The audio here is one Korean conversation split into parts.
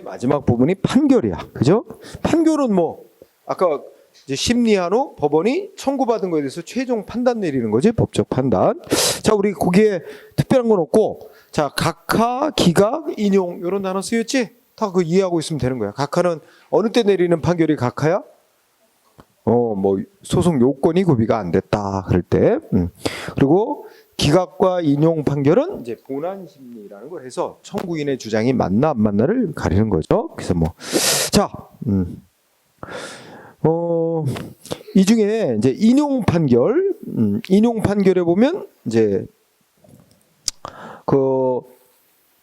마지막 부분이 판결이야. 그죠? 판결은 뭐 아까 이제 심리한 후 법원이 청구받은 거에 대해서 최종 판단 내리는 거지, 법적 판단. 자, 우리 거기에 특별한 건 없고, 자, 각하, 기각, 인용 이런 단어 쓰였지? 다 그 이해하고 있으면 되는 거야. 각하는 어느 때 내리는 판결이 각하야? 뭐 소송 요건이 구비가 안 됐다 그럴 때. 그리고 기각과 인용 판결은 이제 본안 심리라는 걸 해서 청구인의 주장이 맞나 안 맞나를 가리는 거죠. 그래서 뭐 자, 이 중에 이제 인용 판결에 보면 이제 그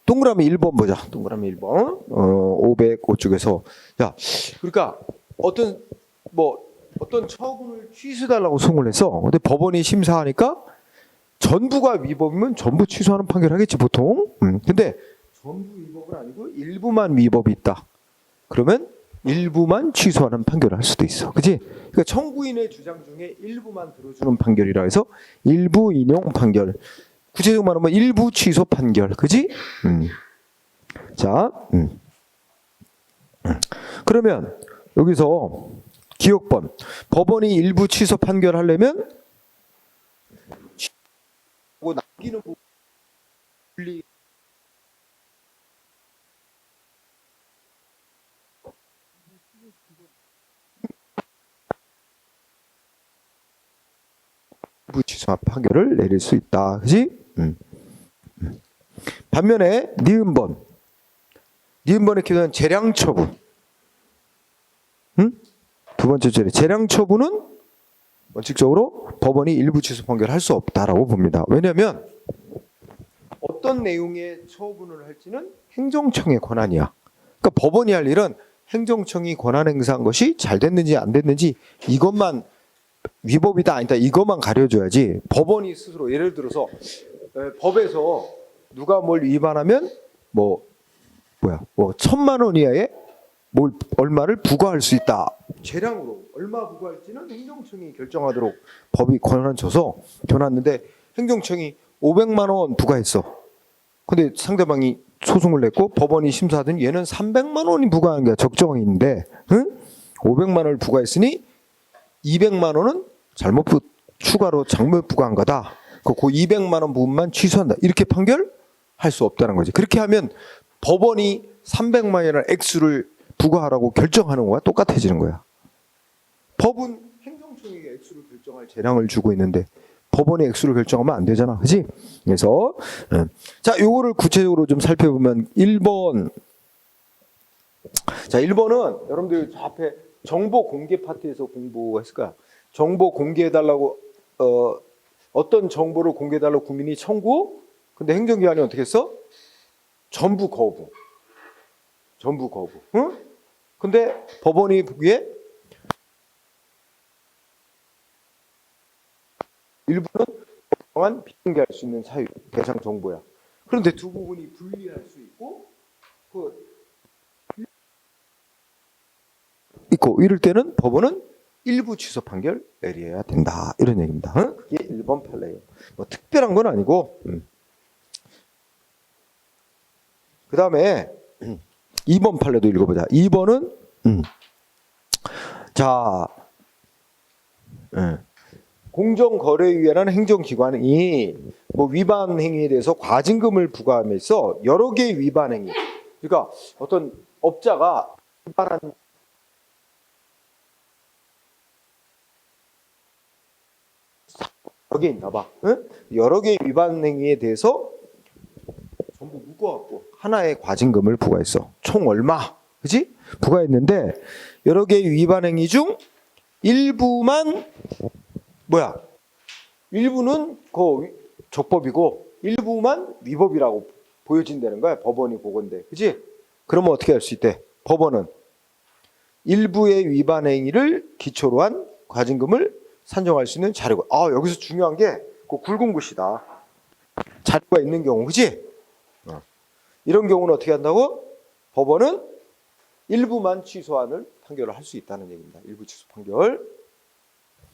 동그라미 1번 보자. 동그라미 1번. 505쪽에서 야, 그러니까 어떤 처분을 취소해달라고 송을 해서 근데 법원이 심사하니까 전부가 위법이면 전부 취소하는 판결 하겠지 보통. 근데 전부 위법은 아니고 일부만 위법이 있다. 그러면 일부만 취소하는 판결을 할 수도 있어. 그치? 그러니까 청구인의 주장 중에 일부만 들어주는 판결이라 해서 일부 인용 판결. 구체적으로 말하면 일부 취소 판결. 그치? 자, 그러면 여기서 기억번. 법원이 일부 취소 판결하려면 남기는 부분 분리 일부 취소 판결을 내릴 수 있다. 그지? 반면에 니은번의 경우는 재량 처분. 두 번째 죄 재량 처분은 원칙적으로 법원이 일부 취소 판결을 할 수 없다라고 봅니다. 왜냐하면 어떤 내용의 처분을 할지는 행정청의 권한이야. 그러니까 법원이 할 일은 행정청이 권한 행사한 것이 잘 됐는지 안 됐는지 이것만 위법이다 아니다 이것만 가려줘야지. 법원이 스스로 예를 들어서 법에서 누가 뭘 위반하면 뭐 1,000만 원 이하의 뭘 얼마를 부과할 수 있다. 재량으로 얼마 부과할지는 행정청이 결정하도록 법이 권한을 줘서 줘놨는데 행정청이 500만 원 부과했어. 근데 상대방이 소송을 냈고 법원이 심사하더니 얘는 300만 원이 부과한 게 적정인데 500만 원을 부과했으니 200만 원은 추가로 잘못 부과한 거다. 그 200만 원 부분만 취소한다. 이렇게 판결할 수 없다는 거지. 그렇게 하면 법원이 300만 원이라는 액수를 부과하라고 결정하는 거와 똑같아지는 거야. 법은 행정청에게 액수를 결정할 재량을 주고 있는데 법원이 액수를 결정하면 안 되잖아. 그지? 그래서 자, 요거를 구체적으로 좀 살펴보면 1번. 자, 1번은 여러분들 저 앞에 정보 공개 파트에서 공부했을 거야. 정보 공개해달라고 어떤 정보를 공개해달라고 국민이 청구? 근데 행정기관이 어떻게 했어? 전부 거부. 응? 근데 법원이 보기에 일부는 법정한 비공개할 수 있는 사유, 대상 정보야. 그런데 두 부분이 분리할 수 있고 이럴 때는 법원은 일부 취소 판결 내려야 된다. 이런 얘기입니다. 응? 그게 1번 판례예요. 뭐 특별한 건 아니고. 그 다음에 2번 판례도 읽어보자. 2번은 자, 공정거래위원회라는 행정기관이 뭐 위반 행위에 대해서 과징금을 부과하면서 여러 개의 위반 행위. 그러니까 어떤 업자가 위반한 여러 개 있나 봐. 응? 여러 개의 위반 행위에 대해서 전부 묶어갖고 하나의 과징금을 부과했어. 총 얼마? 그지? 부과했는데 여러 개의 위반 행위 중 일부만 일부는 적법이고 일부만 위법이라고 보여진다는 거야. 법원이 보건데. 그지? 그러면 어떻게 할 수 있대? 법원은 일부의 위반 행위를 기초로 한 과징금을 산정할 수 있는 자료가. 여기서 중요한 게 그 굵은 글씨다. 자료가 있는 경우. 그지? 이런 경우는 어떻게 한다고? 법원은 일부만 취소하는 판결을 할 수 있다는 얘기입니다. 일부 취소 판결.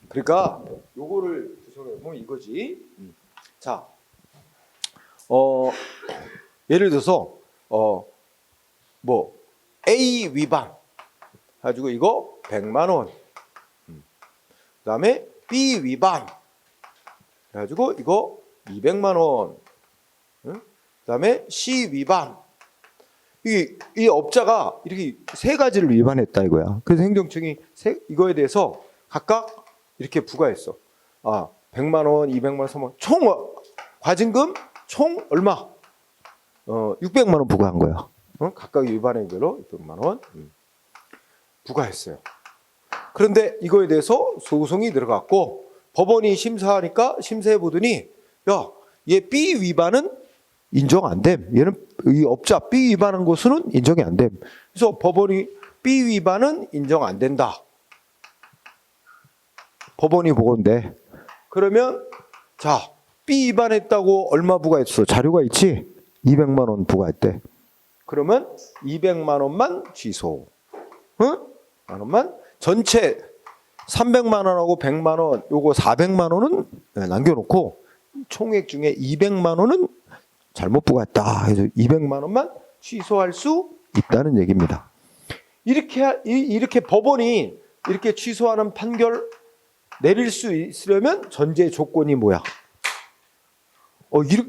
그러니까 요거를 구성해 보면 이거지. 자, 예를 들어서 A 위반 가지고 이거 100만 원. 그다음에 B 위반 가지고 이거 200만 원. 그다음에 C 위반. 이 업자가 이렇게 세 가지를 위반했다 이거야. 그래서 행정청이 이거에 대해서 각각 이렇게 부과했어. 100만 원, 200만 원, 3만 원. 총 과징금 총 얼마? 600만 원 부과한 거야. 각각 위반행위별로 600만 원 부과했어요. 그런데 이거에 대해서 소송이 들어갔고 법원이 심사하니까 심사해 보더니 야, 얘 B 위반은 인정 안 됨. 얘는 이 업자 B 위반한 것은 인정이 안 됨. 그래서 법원이 B 위반은 인정 안 된다. 법원이 보건데 그러면 자 B 위반했다고 얼마 부과했어? 자료가 있지? 200만 원 부과했대. 그러면 200만 원만 취소. 만 원만 전체 300만 원하고 100만 원 요거 400만 원은 남겨놓고 총액 중에 200만 원은 잘못 부과했다. 그래서 200만 원만 취소할 수 있다는 얘기입니다. 이렇게 법원이 이렇게 취소하는 판결 내릴 수 있으려면 전제 조건이 뭐야?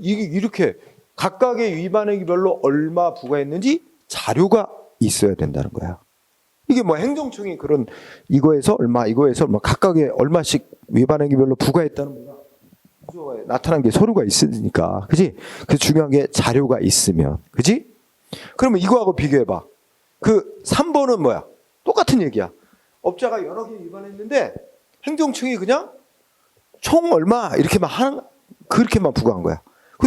이렇게 각각의 위반행위별로 얼마 부과했는지 자료가 있어야 된다는 거야. 이게 뭐 행정청이 그런 이거에서 얼마 각각의 얼마씩 위반행위별로 부과했다는 거야. 나타난 게 서류가 있으니까, 그지? 그 중요한 게 자료가 있으면, 그지? 그러면 이거하고 비교해봐. 그 3번은 뭐야? 똑같은 얘기야. 업자가 여러 개 위반했는데 행정청이 그냥 총 얼마 그렇게만 부과한 거야.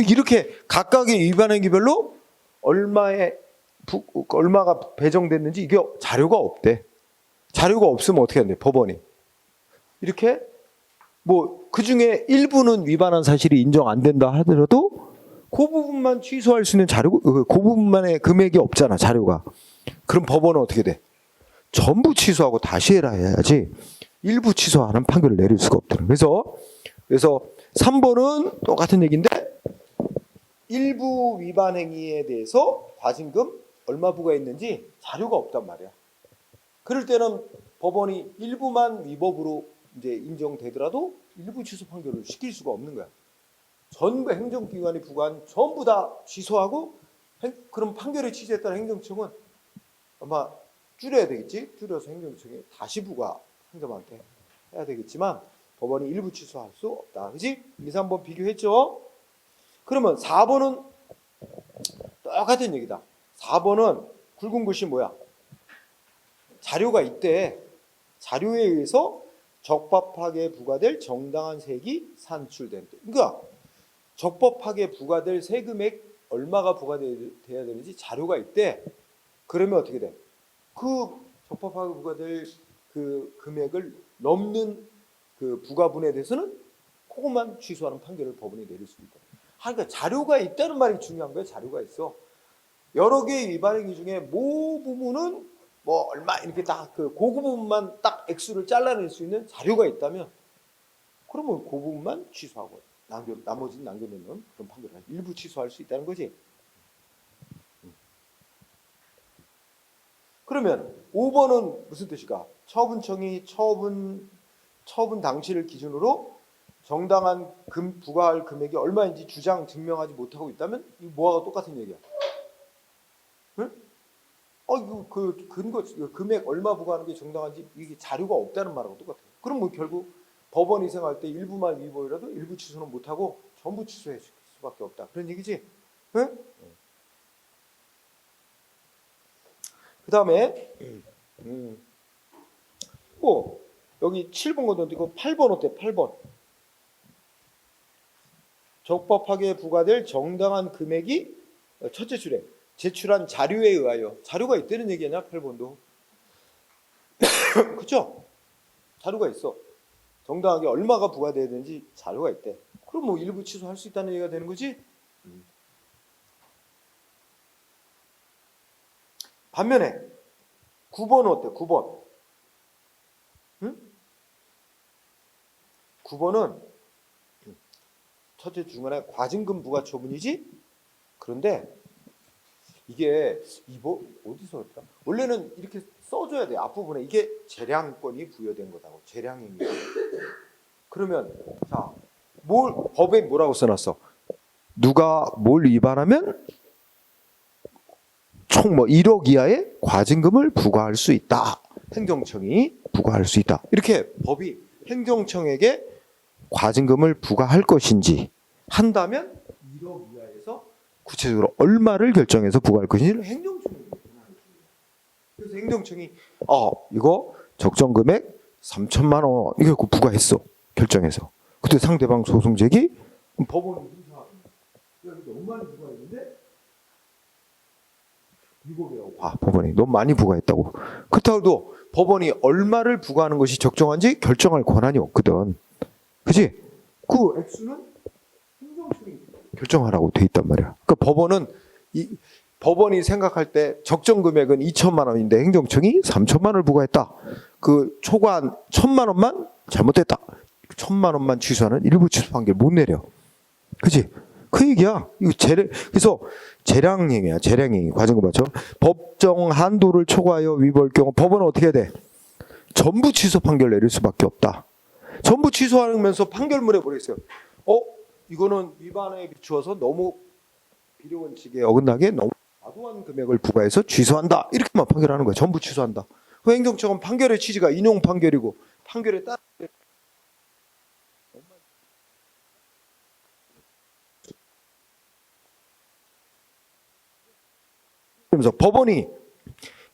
이렇게 각각의 위반행위별로 얼마가 배정됐는지 이게 자료가 없대. 자료가 없으면 어떻게 한대? 법원이 이렇게 그 중에 일부는 위반한 사실이 인정 안 된다 하더라도 그 부분만 취소할 수 있는 자료, 그 부분만의 금액이 없잖아, 자료가. 그럼 법원은 어떻게 돼? 전부 취소하고 다시 해라 해야지 일부 취소하는 판결을 내릴 수가 없다는. 그래서 3번은 똑같은 얘기인데 일부 위반 행위에 대해서 과징금 얼마 부과했는지 자료가 없단 말이야. 그럴 때는 법원이 일부만 위법으로 이제 인정되더라도 일부 취소 판결을 시킬 수가 없는 거야. 전부 행정기관이 부과한 전부 다 취소하고 그럼 판결에 취소했다는 행정청은 아마 줄여야 되겠지. 줄여서 행정청이 다시 부과 상점한테 해야 되겠지만 법원이 일부 취소할 수 없다. 그렇지? 2, 3번 비교했죠? 그러면 4번은 똑같은 얘기다. 4번은 굵은 글씨 뭐야? 자료가 있대. 자료에 의해서 적법하게 부과될 정당한 세액이 산출된. 그러니까 적법하게 부과될 세금액 얼마가 부과돼야 되는지 자료가 있대. 그러면 어떻게 돼? 그 적법하게 부과될 그 금액을 넘는 그 부과분에 대해서는 그것만 취소하는 판결을 법원이 내릴 수 있다. 그러니까 자료가 있다는 말이 중요한 거예요. 자료가 있어. 여러 개의 위반행위 중에 모 부분은 얼마 이렇게 딱 그 부분만 딱 액수를 잘라낼 수 있는 자료가 있다면 그러면 그 부분만 취소하고 나머지는 남겨놓는 그런 판결을 일부 취소할 수 있다는 거지. 그러면 5번은 무슨 뜻일까? 처분청이 처분 당시를 기준으로 정당한 부과할 금액이 얼마인지 주장 증명하지 못하고 있다면 이 뭐하고 똑같은 얘기야. 응? 이거 그 근거 금액 얼마 부과하는 게 정당한지 이게 자료가 없다는 말하고 똑같아요. 그럼 결국 법원 이생할 때 일부만 위법이라도 일부 취소는 못하고 전부 취소해 줄 수밖에 없다. 그런 얘기지. 응? 그 다음에 여기 7번 건데 이거 8번 어때? 8번. 적법하게 부과될 정당한 금액이 첫째 줄에 제출한 자료에 의하여. 자료가 있다는 얘기 아니야? 8번도. 그렇죠? 자료가 있어. 정당하게 얼마가 부과돼야 되는지 자료가 있대. 그럼 일부 취소할 수 있다는 얘기가 되는 거지? 반면에 9번은 어때? 9번. 9번은 첫째 중간에 과징금 부과 처분이지? 그런데 이게 이거 어디서 했다? 원래는 이렇게 써줘야 돼. 앞부분에 이게 재량권이 부여된 거다고. 재량행위. 그러면 자, 뭘 법에 뭐라고 써놨어? 누가 뭘 위반하면 총 뭐 1억 이하의 과징금을 부과할 수 있다. 행정청이 부과할 수 있다. 이렇게 법이 행정청에게 과징금을 부과할 것인지 한다면 1억 이하에서 구체적으로 얼마를 결정해서 부과할 것인지를 행정청이 그래서 행정청이 이거 적정 금액 3천만 원 이거 부과했어. 결정해서. 그때 상대방 소송 제기 법원이 너무 많이 부과했는데 위법이라고 봐. 법원이 너무 많이 부과했다고. 그렇다고 법원이 얼마를 부과하는 것이 적정한지 결정할 권한이 없거든. 그지? 그 액수는 행정청이 결정하라고 돼 있단 말이야. 그러니까 법원이 생각할 때 적정 금액은 2천만 원인데 행정청이 3천만 원을 부과했다. 그 초과한 1천만 원만 잘못됐다. 1천만 원만 취소하는 일부 취소 판결 못 내려. 그지? 그 얘기야. 그래서 재량행위야. 재량행위. 과징금 맞죠? 법정 한도를 초과하여 위법할 경우 법원은 어떻게 해야 돼? 전부 취소 판결 내릴 수밖에 없다. 전부 취소하면서 판결문에 뭐라 했어요? 이거는 위반에 비추어서 너무 비례 원칙에 어긋나게 너무 과도한 금액을 부과해서 취소한다. 이렇게만 판결하는 거야. 전부 취소한다. 그 행정청은 판결의 취지가 인용 판결이고 판결에 따라 그러면서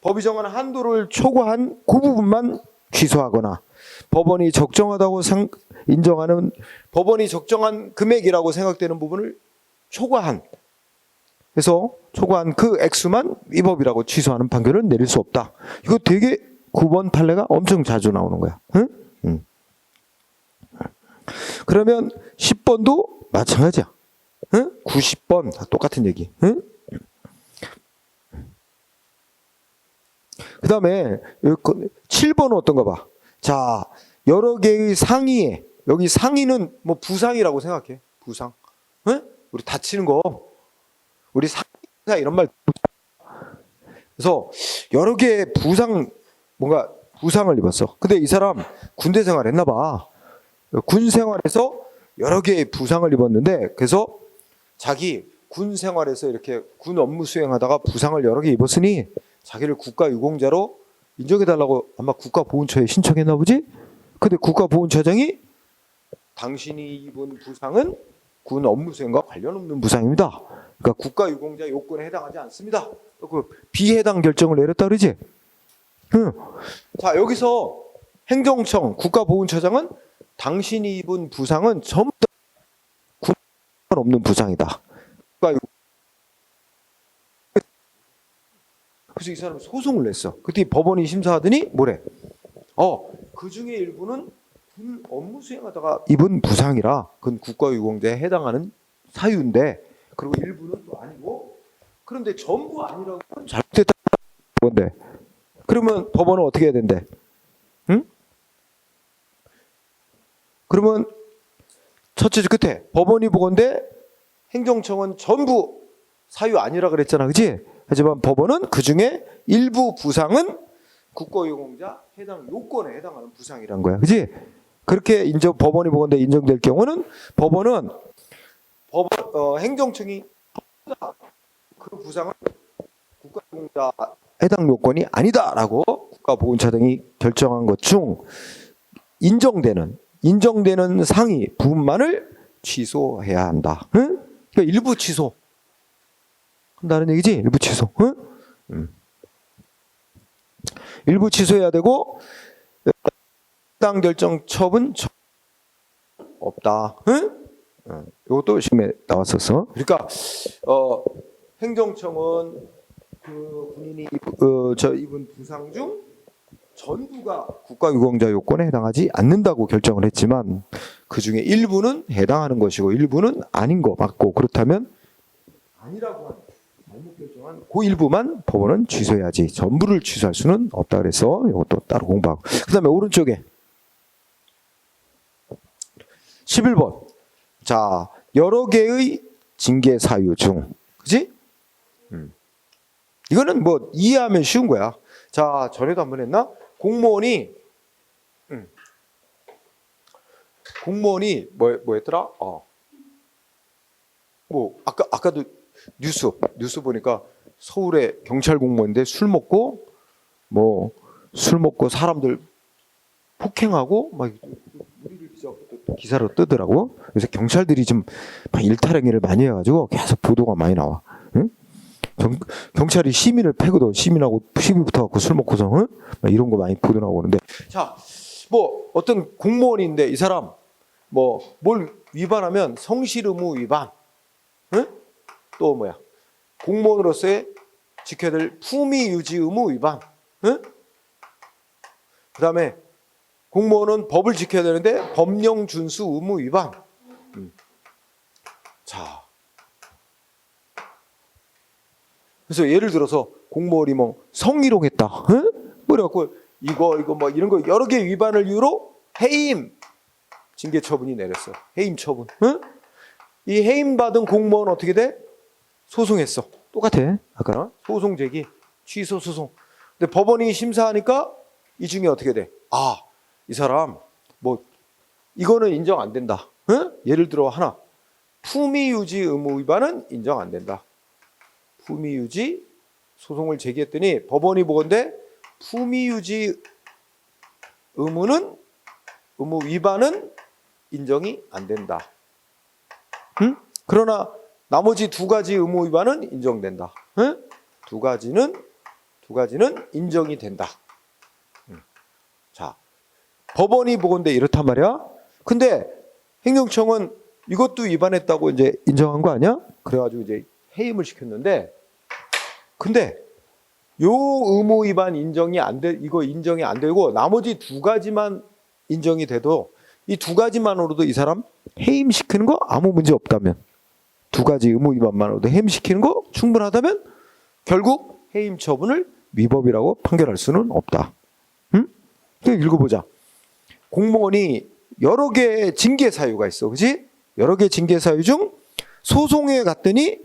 법이 정한 한도를 초과한 그 부분만 취소하거나 법원이 적정하다고 인정하는 법원이 적정한 금액이라고 생각되는 부분을 초과한 그 액수만 위법이라고 취소하는 판결은 내릴 수 없다. 이거 되게 9번 판례가 엄청 자주 나오는 거야. 응? 그러면 10번도 마찬가지야. 응? 90번 다 똑같은 얘기. 응? 그 다음에 7번은 어떤가 봐. 자, 여러 개의 상의에 여기 상의는 뭐 부상이라고 생각해. 부상. 응? 우리 다치는 거. 우리 상의사 이런 말. 그래서 여러 개의 뭔가 부상을 입었어. 근데 이 사람 군대 생활 했나 봐. 군 생활에서 여러 개의 부상을 입었는데 그래서 자기 군 생활에서 이렇게 군 업무 수행하다가 부상을 여러 개 입었으니 자기를 국가유공자로 인정해달라고 아마 국가보훈처에 신청했나 보지? 근데 국가보훈처장이 당신이 입은 부상은 군 업무 수행과 관련 없는 부상입니다. 그러니까 국가유공자 요건에 해당하지 않습니다. 그 비해당 결정을 내렸다 그러지? 자, 여기서 행정청 국가보훈처장은 당신이 입은 부상은 전부 다 군 없는 부상이다. 그래서 이 사람 소송을 냈어. 그때 법원이 심사하더니 뭐래? 그 중에 일부는 군 업무 수행하다가 입은 부상이라 그건 국가유공자에 해당하는 사유인데 그리고 일부는 또 아니고 그런데 전부 아니라고 잘못됐다 건데 그러면 법원은 어떻게 해야 된대? 응? 그러면 첫째 끝에 법원이 보건대 행정청은 전부 사유 아니라 그랬잖아, 그렇지? 하지만 법원은 그 중에 일부 부상은 국가유공자 해당 요건에 해당하는 부상이란 거야, 그렇지? 그렇게 법원이 보건대 인정될 경우는 법원은 행정청이 그 부상은 국가유공자 해당 요건이 아니다라고 국가보훈처장이 결정한 것 중 인정되는 상위 부분만을 취소해야 한다. 응? 그러니까 일부 취소 한다는 얘기지. 일부 취소. 응? 일부 취소해야 되고 해당 결정 처분 없다. 응? 이것도 시험에 나왔었어. 그러니까 행정청은 그 군인이 입은 부상 중 전부가 국가유공자 요건에 해당하지 않는다고 결정을 했지만 그 중에 일부는 해당하는 것이고 일부는 아닌 거 맞고 그렇다면 아니라고 한 잘못 결정한 그 일부만 법원은 취소해야지 전부를 취소할 수는 없다 그래서 이것도 따로 공부하고 그 다음에 오른쪽에 11번 자 여러 개의 징계 사유 중 그지? 이거는 뭐 이해하면 쉬운 거야. 자, 전에도 한번 했나? 공무원이 뭐였더라? 뭐 아까도 뉴스 보니까 서울의 경찰 공무원인데 술 먹고 사람들 폭행하고 막 우리를 기사로 뜨더라고. 그래서 경찰들이 좀 일탈행위를 많이 해가지고 계속 보도가 많이 나와. 응? 경찰이 시민을 패거든. 시민하고 시비 붙어갖고 술 먹고서 응? 이런 거 많이 보도 나오는데. 자, 뭐 어떤 공무원인데 이 사람 뭐 뭘 위반하면 성실 의무 위반, 응? 또 뭐야? 공무원으로서의 지켜야 될 품위 유지 의무 위반, 응? 그다음에 공무원은 법을 지켜야 되는데 법령 준수 의무 위반. 자, 그래서 예를 들어서 공무원이 뭐 성희롱했다, 응? 그래갖고 이거 뭐 이런 거 여러 개 위반을 이유로 해임 징계 처분이 내렸어. 해임 처분. 응? 이 해임 받은 공무원 어떻게 돼? 소송했어. 똑같아. 아까랑 소송 제기, 취소 소송. 근데 법원이 심사하니까 이 중에 어떻게 돼? 이 사람 뭐 이거는 인정 안 된다. 응? 예를 들어 하나, 품위 유지 의무 위반은 인정 안 된다. 품위 유지 소송을 제기했더니 법원이 보건대 품위 유지 의무 위반은 인정이 안 된다. 응? 그러나 나머지 두 가지 의무 위반은 인정된다. 응? 두 가지는 인정이 된다. 자, 법원이 보건대 이렇단 말이야. 근데 행정청은 이것도 위반했다고 이제 인정한 거 아니야? 그래가지고 이제 해임을 시켰는데, 근데 요 의무 위반 인정이 안 되고 나머지 두 가지만 인정이 돼도 이 두 가지만으로도 이 사람 해임시키는 거 아무 문제 없다면, 두 가지 의무 위반만으로도 해임시키는 거 충분하다면 결국 해임 처분을 위법이라고 판결할 수는 없다. 응? 읽어보자. 공무원이 여러 개의 징계 사유가 있어, 그렇지? 여러 개의 징계 사유 중 소송에 갔더니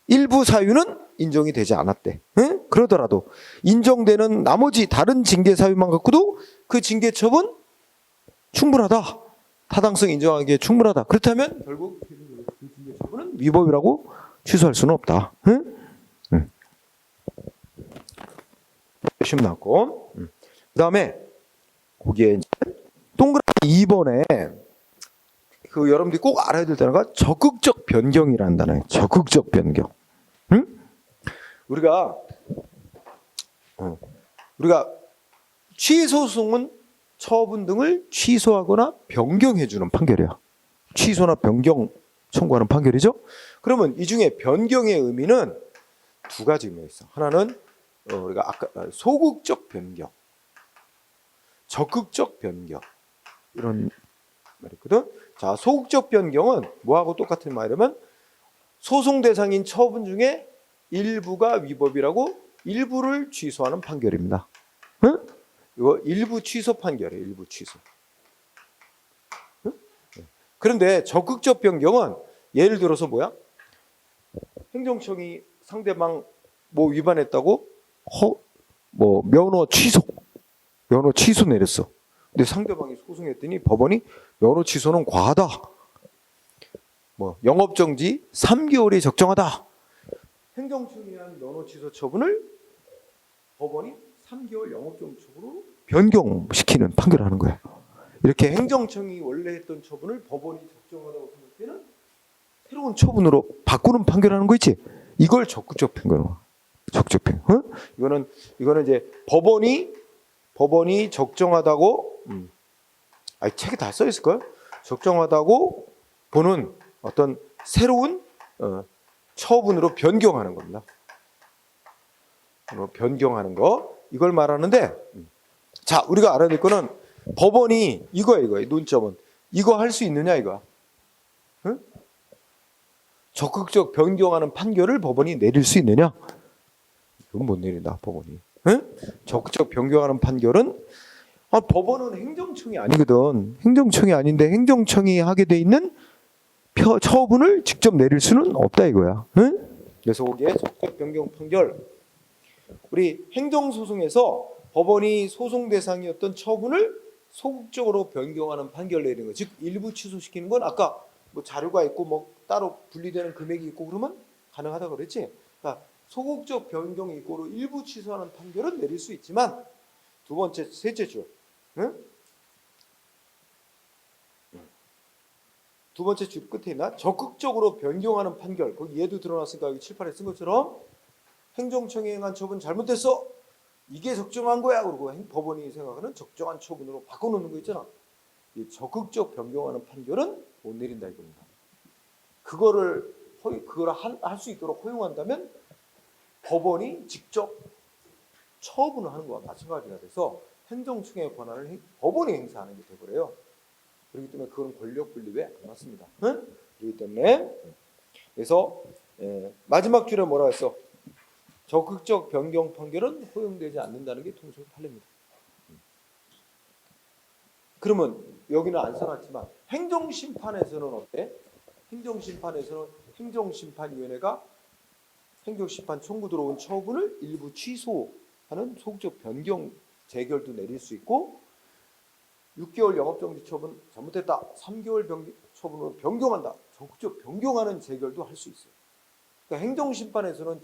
일부 사유는 인정이 되지 않았대. 응? 그러더라도 인정되는 나머지 다른 징계 사유만 갖고도 그 징계 처분 충분하다. 타당성 인정하기에 충분하다. 그렇다면 결국 그 징계 처분은 위법이라고 취소할 수는 없다. 응? 응.심 났고. 그 다음에 거기에 이제 동그라미 2번에 그 여러분들이 꼭 알아야 될 단어가 적극적 변경이라는 단어예요. 적극적 변경. 응? 우리가 취소소송은 처분 등을 취소하거나 변경해주는 판결이야. 취소나 변경 청구하는 판결이죠. 그러면 이 중에 변경의 의미는 두 가지 의미가 있어. 하나는 우리가 아까 소극적 변경, 적극적 변경 이런 말이거든. 자, 소극적 변경은 뭐하고 똑같은 말이냐면 소송 대상인 처분 중에 일부가 위법이라고 일부를 취소하는 판결입니다. 응? 이거 일부 취소 판결이에요. 일부 취소. 응? 그런데 적극적 변경은 예를 들어서 뭐야? 행정청이 상대방 뭐 위반했다고 뭐 면허 취소 내렸어. 근데 상대방이 소송했더니 법원이 면허 취소는 과하다. 뭐 영업정지 3개월이 적정하다. 행정청이 한 면허 취소 처분을 법원이 3개월 영업정지 처분으로 변경시키는 판결을 하는 거야. 이렇게 행정청이 원래 했던 처분을 법원이 적정하다고 생각되는 새로운 처분으로 바꾸는 판결을 하는 거 있지. 이걸 적극적 변경. 적극적 변경. 이거는 이제 법원이 적정하다고 책에 다 써 있을 걸. 적정하다고 보는 어떤 새로운 처분으로 변경하는 겁니다. 변경하는 거 이걸 말하는데, 자, 우리가 알아야 될 거는 법원이 이거야. 논점은 이거 할 수 있느냐 이거야. 응? 적극적 변경하는 판결을 법원이 내릴 수 있느냐? 이건 못 내린다, 법원이. 응? 적극적 변경하는 판결은 법원은 행정청이 아니거든. 행정청이 아닌데 행정청이 하게 돼 있는 처분을 직접 내릴 수는 없다 이거야. 응? 그래서 거기에 적극적 변경 판결 우리 행정소송에서 법원이 소송 대상이었던 처분을 소극적으로 변경하는 판결을 내리는 거, 즉 일부 취소시키는 건 아까 뭐 자료가 있고 뭐 따로 분리되는 금액이 있고 그러면 가능하다고 그랬지. 그러니까 소극적 변경 이고로 일부 취소하는 판결은 내릴 수 있지만 두 번째, 셋째 줄, 응? 두 번째 줄 끝에 있나? 적극적으로 변경하는 판결. 거기 얘도 드러났으니까 여기 7, 8에 쓴 것처럼 행정청이 행한 처분 잘못됐어. 이게 적정한 거야. 그러고 법원이 생각하는 적정한 처분으로 바꿔놓는 거 있잖아. 이 적극적 변경하는 판결은 못 내린다 이겁니다. 그걸 할 수 있도록 허용한다면 법원이 직접 처분을 하는 거와 마찬가지가 돼서 행정청의 권한을 법원이 행사하는 게 되버려요. 그렇기 때문에 그건 권력 분립에 안 맞습니다. 응? 그렇기 때문에 그래서 마지막 줄에 뭐라 했어? 적극적 변경 판결은 허용되지 않는다는 게 통속 판례입니다. 그러면 여기는 안 써놨지만 행정심판에서는 어때? 행정심판에서는 행정심판위원회가 행정심판 청구 들어온 처분을 일부 취소하는 소극적 변경 재결도 내릴 수 있고 6개월 영업정지 처분 잘못했다. 3개월 처분으로 변경한다. 적극적 변경하는 재결도 할 수 있어요. 그러니까 행정심판에서는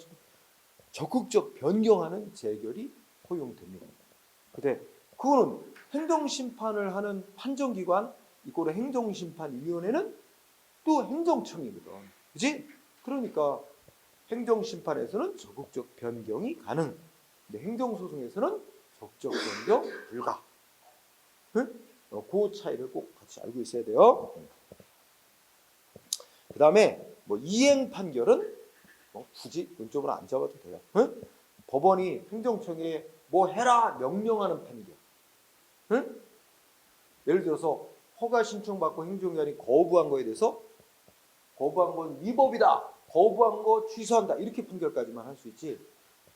적극적 변경하는 재결이 허용됩니다. 근데 그거는 행정심판을 하는 판정기관 이꼴 행정심판위원회는 또 행정청이거든. 그렇지? 그러니까 행정심판에서는 적극적 변경이 가능. 근데 행정소송에서는 적극적 변경 불가. 응? 그 차이를 꼭 같이 알고 있어야 돼요. 그 다음에 뭐 이행 판결은 뭐 굳이 논점으로 안 잡아도 돼요. 응? 법원이 행정청에 뭐 해라 명령하는 판결. 응? 예를 들어서 허가 신청 받고 행정기관이 거부한 거에 대해서 거부한 건 위법이다. 거부한 거 취소한다. 이렇게 판결까지만 할 수 있지.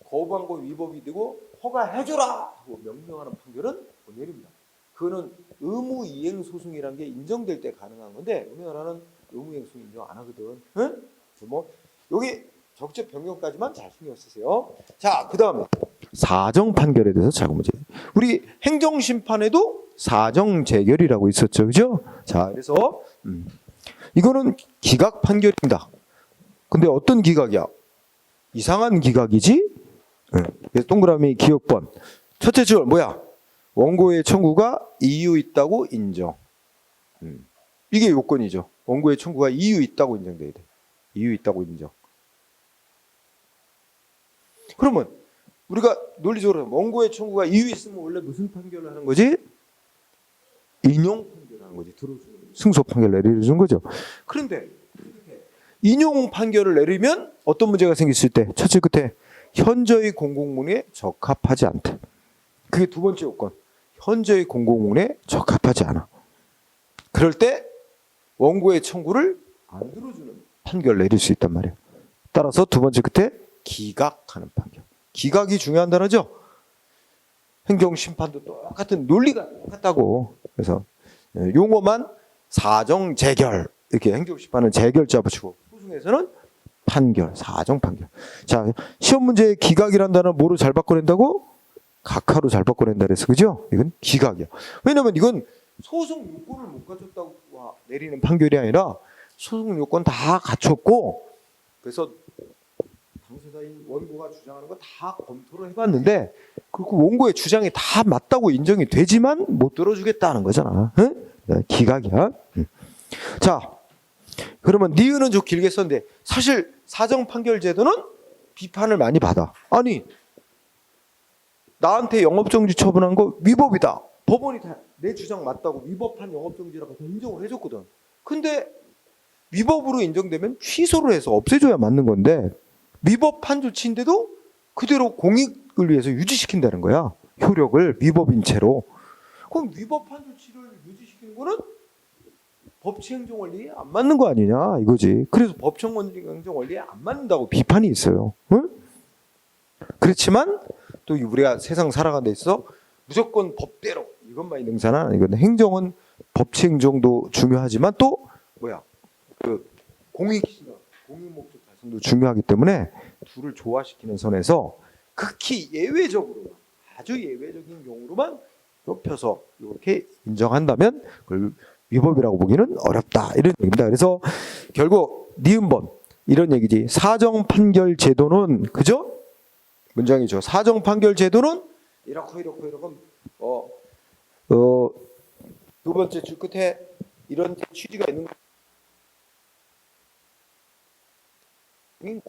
거부한 거 위법이 되고 허가해줘라 하고 명령하는 판결은 못 내립니다. 그거는 의무이행 소송이라는 게 인정될 때 가능한 건데 우리나라는 의무이행 소송 인정 안 하거든. 응? 뭐 여기 적적 변경까지만 잘 신경 쓰세요. 자, 그 다음에 사정 판결에 대해서 자금 문제. 우리 행정심판에도 사정 재결이라고 있었죠, 그죠? 자, 그래서 이거는 기각 판결입니다. 근데 어떤 기각이야? 이상한 기각이지? 그래서 동그라미 기억번. 첫째 줄 뭐야? 원고의 청구가 이유 있다고 인정. 이게 요건이죠. 원고의 청구가 이유 있다고 인정돼야 돼. 이유 있다고 인정. 그러면 우리가 논리적으로 원고의 청구가 이유 있으면 원래 무슨 판결을 하는 거지? 인용 판결을 하는 거지. 들어주는 승소 판결 내려주는 거죠. 그런데 인용 판결을 내리면 어떤 문제가 생겼을 때 첫째 끝에 현저히 공공문에 적합하지 않다. 그게 두 번째 요건. 현저히 공공문에 적합하지 않아. 그럴 때 원고의 청구를 안 들어주는 판결을 내릴 수 있단 말이에요. 따라서 두 번째 끝에 기각하는 판결. 기각이 중요한 단어죠. 행정심판도 똑같은 논리가 똑같다고. 그래서 용어만 사정 재결 이렇게 행정심판은 재결자 붙이고 소송에서는 판결, 사정 판결. 자, 시험 문제에 기각이라는 단어 뭐로 잘 바꿔낸다고? 각하로 잘 바꿔낸다 그래서 그죠? 이건 기각이야. 왜냐면 이건 소송 요건을 못 갖췄다고 내리는 판결이 아니라 소송 요건 다 갖췄고 그래서 당사자인 원고가 주장하는 거 다 검토를 해봤는데 그 원고의 주장이 다 맞다고 인정이 되지만 못 들어주겠다는 거잖아. 응? 기각이야. 자, 그러면 니은은 좀 길게 썼는데 사실 사정 판결 제도는 비판을 많이 받아. 아니 나한테 영업정지 처분한 거 위법이다. 법원이 다 내 주장 맞다고 위법한 영업정지라고 인정을 해줬거든. 근데 위법으로 인정되면 취소를 해서 없애줘야 맞는 건데 위법한 조치인데도 그대로 공익을 위해서 유지시킨다는 거야. 효력을 위법인 채로. 그럼 위법한 조치를 유지시키는 거는 법치행정 원리에 안 맞는 거 아니냐 이거지. 그래서 법치행정 원리에 안 맞는다고 비판이 있어요. 응? 그렇지만 또 우리가 세상 살아가는 데 있어 무조건 법대로 이것만 있는 거잖아. 이건 행정은 법치행정도 중요하지만 또 뭐야 그 공익 목적 달성도 중요하기 때문에 둘을 조화시키는 선에서 극히 예외적으로 아주 예외적인 경우로만 좁혀서 이렇게 인정한다면 그걸 위법이라고 보기는 어렵다 이런 얘기입니다. 그래서 결국 니은번 이런 얘기지. 사정 판결 제도는 그죠? 문장이죠. 사정 판결 제도는 이렇게 두 번째 줄 끝에 이런 취지가 있는 거.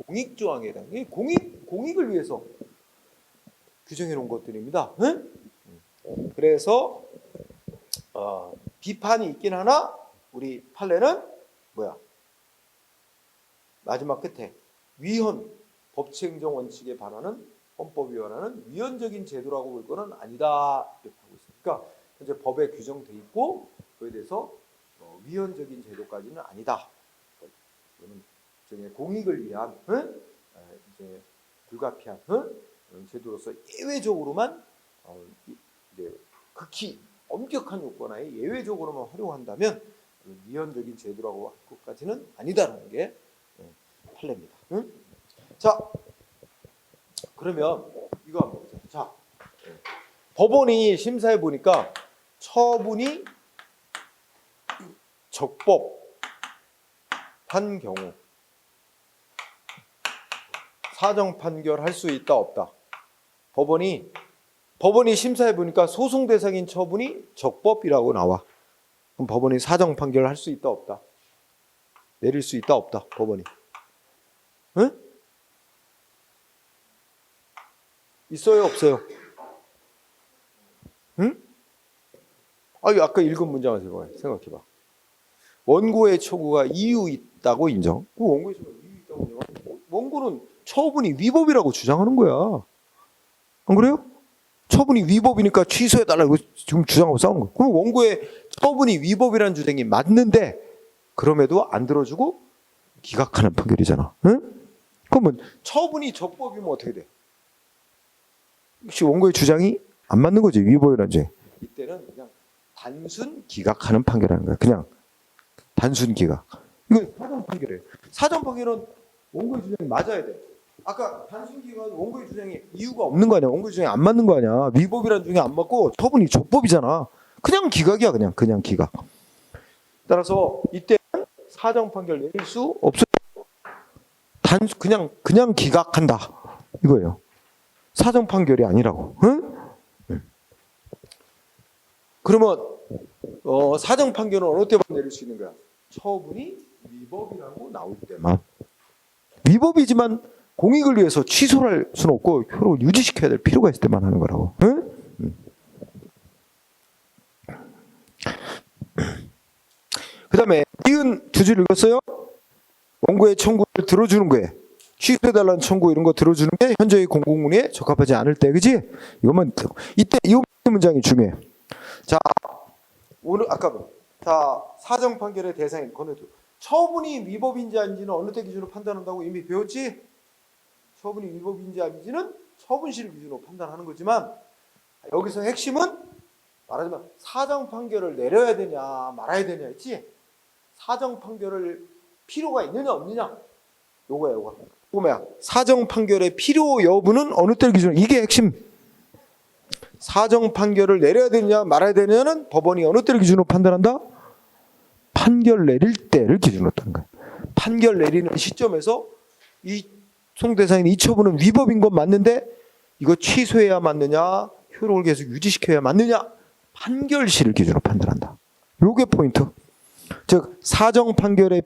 공익 조항에 해당해. 공익을 위해서 규정해 놓은 것들입니다. 응? 그래서 비판이 있긴 하나 우리 판례는 뭐야? 마지막 끝에 위헌 법치행정 원칙에 반하는 헌법이 원하는 위헌적인 제도라고 볼 거는 아니다 이렇게 하고 있으니까 현재 법에 규정돼 있고 그에 대해서 위헌적인 제도까지는 아니다. 이거는 일종의 공익을 위한 이제 불가피한 제도로서 예외적으로만 이제 극히 엄격한 요건하에 예외적으로만 활용한다면 위헌적인 제도라고 할 것까지는 아니다라는 게 판례입니다. 자, 그러면 이거 한번 보자. 자, 법원이 심사해 보니까 처분이 적법한 경우 사정 판결할 수 있다 없다. 법원이 심사해 보니까 소송 대상인 처분이 적법이라고 나와. 그럼 법원이 사정 판결할 수 있다 없다. 내릴 수 있다 없다. 법원이. 응? 있어요 없어요? 응? 아까 읽은 문장을 생각해봐. 원고의 청구가 이유 있다고 인정. 원고의 청구가 이유 있다고 인정. 원고는 처분이 위법이라고 주장하는 거야. 안 그래요? 처분이 위법이니까 취소해달라고 지금 주장하고 싸우는 거야. 그럼 원고의 처분이 위법이라는 주장이 맞는데 그럼에도 안 들어주고 기각하는 판결이잖아. 응? 그러면 처분이 적법이면 어떻게 돼? 혹시 원고의 주장이 안 맞는 거지. 위법이라는 주장. 이때는 그냥 단순 기각하는 판결하는 거야. 그냥 단순 기각. 이거 사전 판결이에요. 사전 판결은 원고의 주장이 맞아야 돼. 아까 단순 기각은 원고의 주장이 이유가 없는 거 아니야. 원고의 주장이 안 맞는 거 아니야. 위법이라는 주장이 안 맞고 처분이 적법이잖아. 그냥 기각이야. 그냥 기각. 따라서 이때는 사정 판결 내릴 수 없어요. 그냥 기각한다. 이거예요. 사정 판결이 아니라고. 응? 그러면 사정 판결은 어느 때만 내릴 수 있는 거야? 처분이 위법이라고 나올 때만. 위법이지만 공익을 위해서 취소를 할 수는 없고 효력을 유지시켜야 될 필요가 있을 때만 하는 거라고. 응? 그 다음에 니은 두 줄 읽었어요? 원고의 청구를 들어주는 거에 취소해달라는 청구 이런 거 들어주는 게 현재의 공공문의에 적합하지 않을 때, 그지? 이것만 이때 이 문장이 중요해. 자, 오늘 아까 자 사정 판결의 대상인 건네도 처분이 위법인지 아닌지는 어느 때 기준으로 판단한다고 이미 배웠지? 처분이 위법인지 아닌지는 처분시를 기준으로 판단하는 거지만 여기서 핵심은 말하자면 사정 판결을 내려야 되냐 말아야 되냐 했지? 사정 판결을 필요가 있느냐 없느냐 요거야. 뭐야? 사정 판결의 필요 여부는 어느 때를 기준으로 이게 핵심. 사정 판결을 내려야 되느냐 말아야 되느냐는 법원이 어느 때를 기준으로 판단한다? 판결 내릴 때를 기준으로 하는 거야. 판결 내리는 시점에서 이 소송대상인 이 처분은 위법인 건 맞는데 이거 취소해야 맞느냐 효력을 계속 유지시켜야 맞느냐 판결시를 기준으로 판단한다. 요게 포인트. 즉 사정 판결의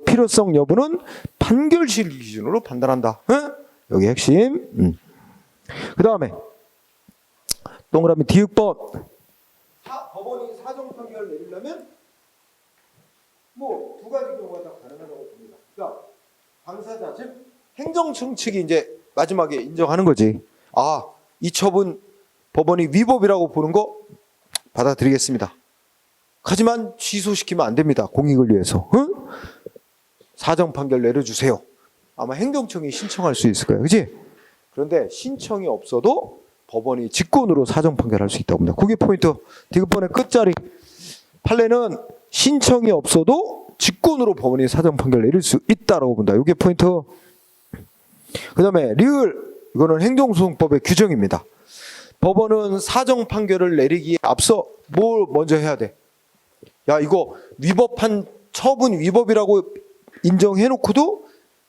필요성 여부는 판결시를 기준으로 판단한다. 응? 여기 핵심. 그 다음에 동그라미 디귿번. 법원이 사정 판결을 내리려면 뭐 두 가지 경우가 다 가능하다고 봅니다. 그러니까 당사자 즉 행정청 측이 이제 마지막에 인정하는 거지. 아, 이 처분 법원이 위법이라고 보는 거 받아들이겠습니다. 하지만 취소시키면 안 됩니다. 공익을 위해서. 응? 사정 판결 내려주세요. 아마 행정청이 신청할 수 있을 거예요. 그지? 그런데 신청이 없어도 법원이 직권으로 사정 판결할 수 있다고 봅니다. 그게 포인트. 디귿번의 끝자리. 판례는 신청이 없어도 직권으로 법원이 사정 판결 내릴 수 있다라고 본다. 이게 포인트. 그 다음에 리을 이거는 행정소송법의 규정입니다. 법원은 사정 판결을 내리기에 앞서 뭘 먼저 해야 돼? 야, 이거 위법한 처분 위법이라고 인정해놓고도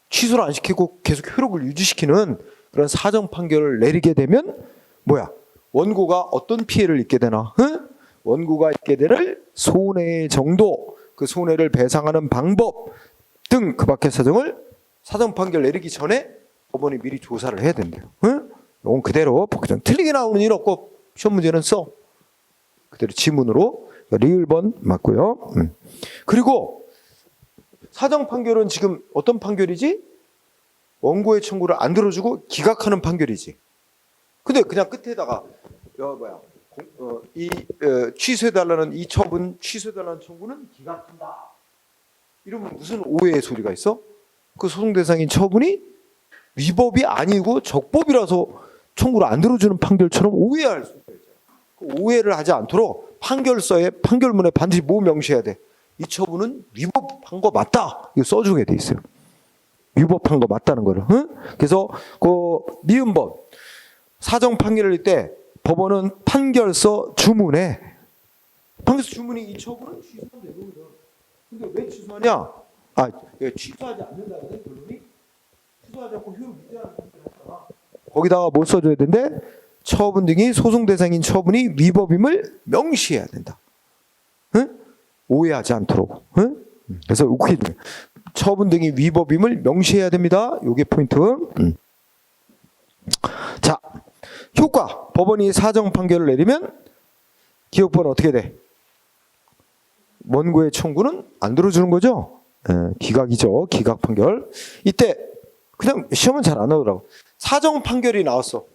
취소를 안 시키고 계속 효력을 유지시키는 그런 사정 판결을 내리게 되면 뭐야? 원고가 어떤 피해를 입게 되나? 응? 원고가 입게 될 손해의 정도, 그 손해를 배상하는 방법 등 그 밖의 사정을 사정 판결 내리기 전에 법원이 미리 조사를 해야 된대요. 응? 이건 그대로 복귀전 틀리게 나오는 일 없고 시험 문제는 써. 그대로 지문으로 리을 번 맞고요. 그리고 사정 판결은 지금 어떤 판결이지? 원고의 청구를 안 들어주고 기각하는 판결이지. 근데 그냥 끝에다가 취소해달라는 이 처분, 취소해달라는 청구는 기각한다. 이러면 무슨 오해의 소리가 있어? 그 소송 대상인 처분이 위법이 아니고 적법이라서 청구를 안 들어주는 판결처럼 오해할 수 있어요. 그 오해를 하지 않도록 판결서에 판결문에 반드시 뭐 명시해야 돼? 이 처분은 위법한 거 맞다. 이거 써주게 돼 있어요. 위법한 거 맞다는 거를. 응? 그래서 그 미음번 사정 판결을 낼 때 법원은 판결서 주문에 판결서 주문이 이 처분은 취소하면 되거든. 근데 왜 취소하냐? 취소하지 않는다는 결론이 취소하지 않고 효력 유지하는 판결을 했잖아. 거기다가 뭐 써줘야 되는데 처분 등이 소송 대상인 처분이 위법임을 명시해야 된다. 응? 오해하지 않도록. 응? 그래서 웃기 중에 처분 등이 위법임을 명시해야 됩니다. 요게 포인트. 자, 효과. 법원이 사정 판결을 내리면 기업부는 어떻게 돼? 원고의 청구는 안 들어주는 거죠. 기각이죠. 기각 판결. 이때 그냥 시험은 잘 안 나오더라고. 사정 판결이 나왔어.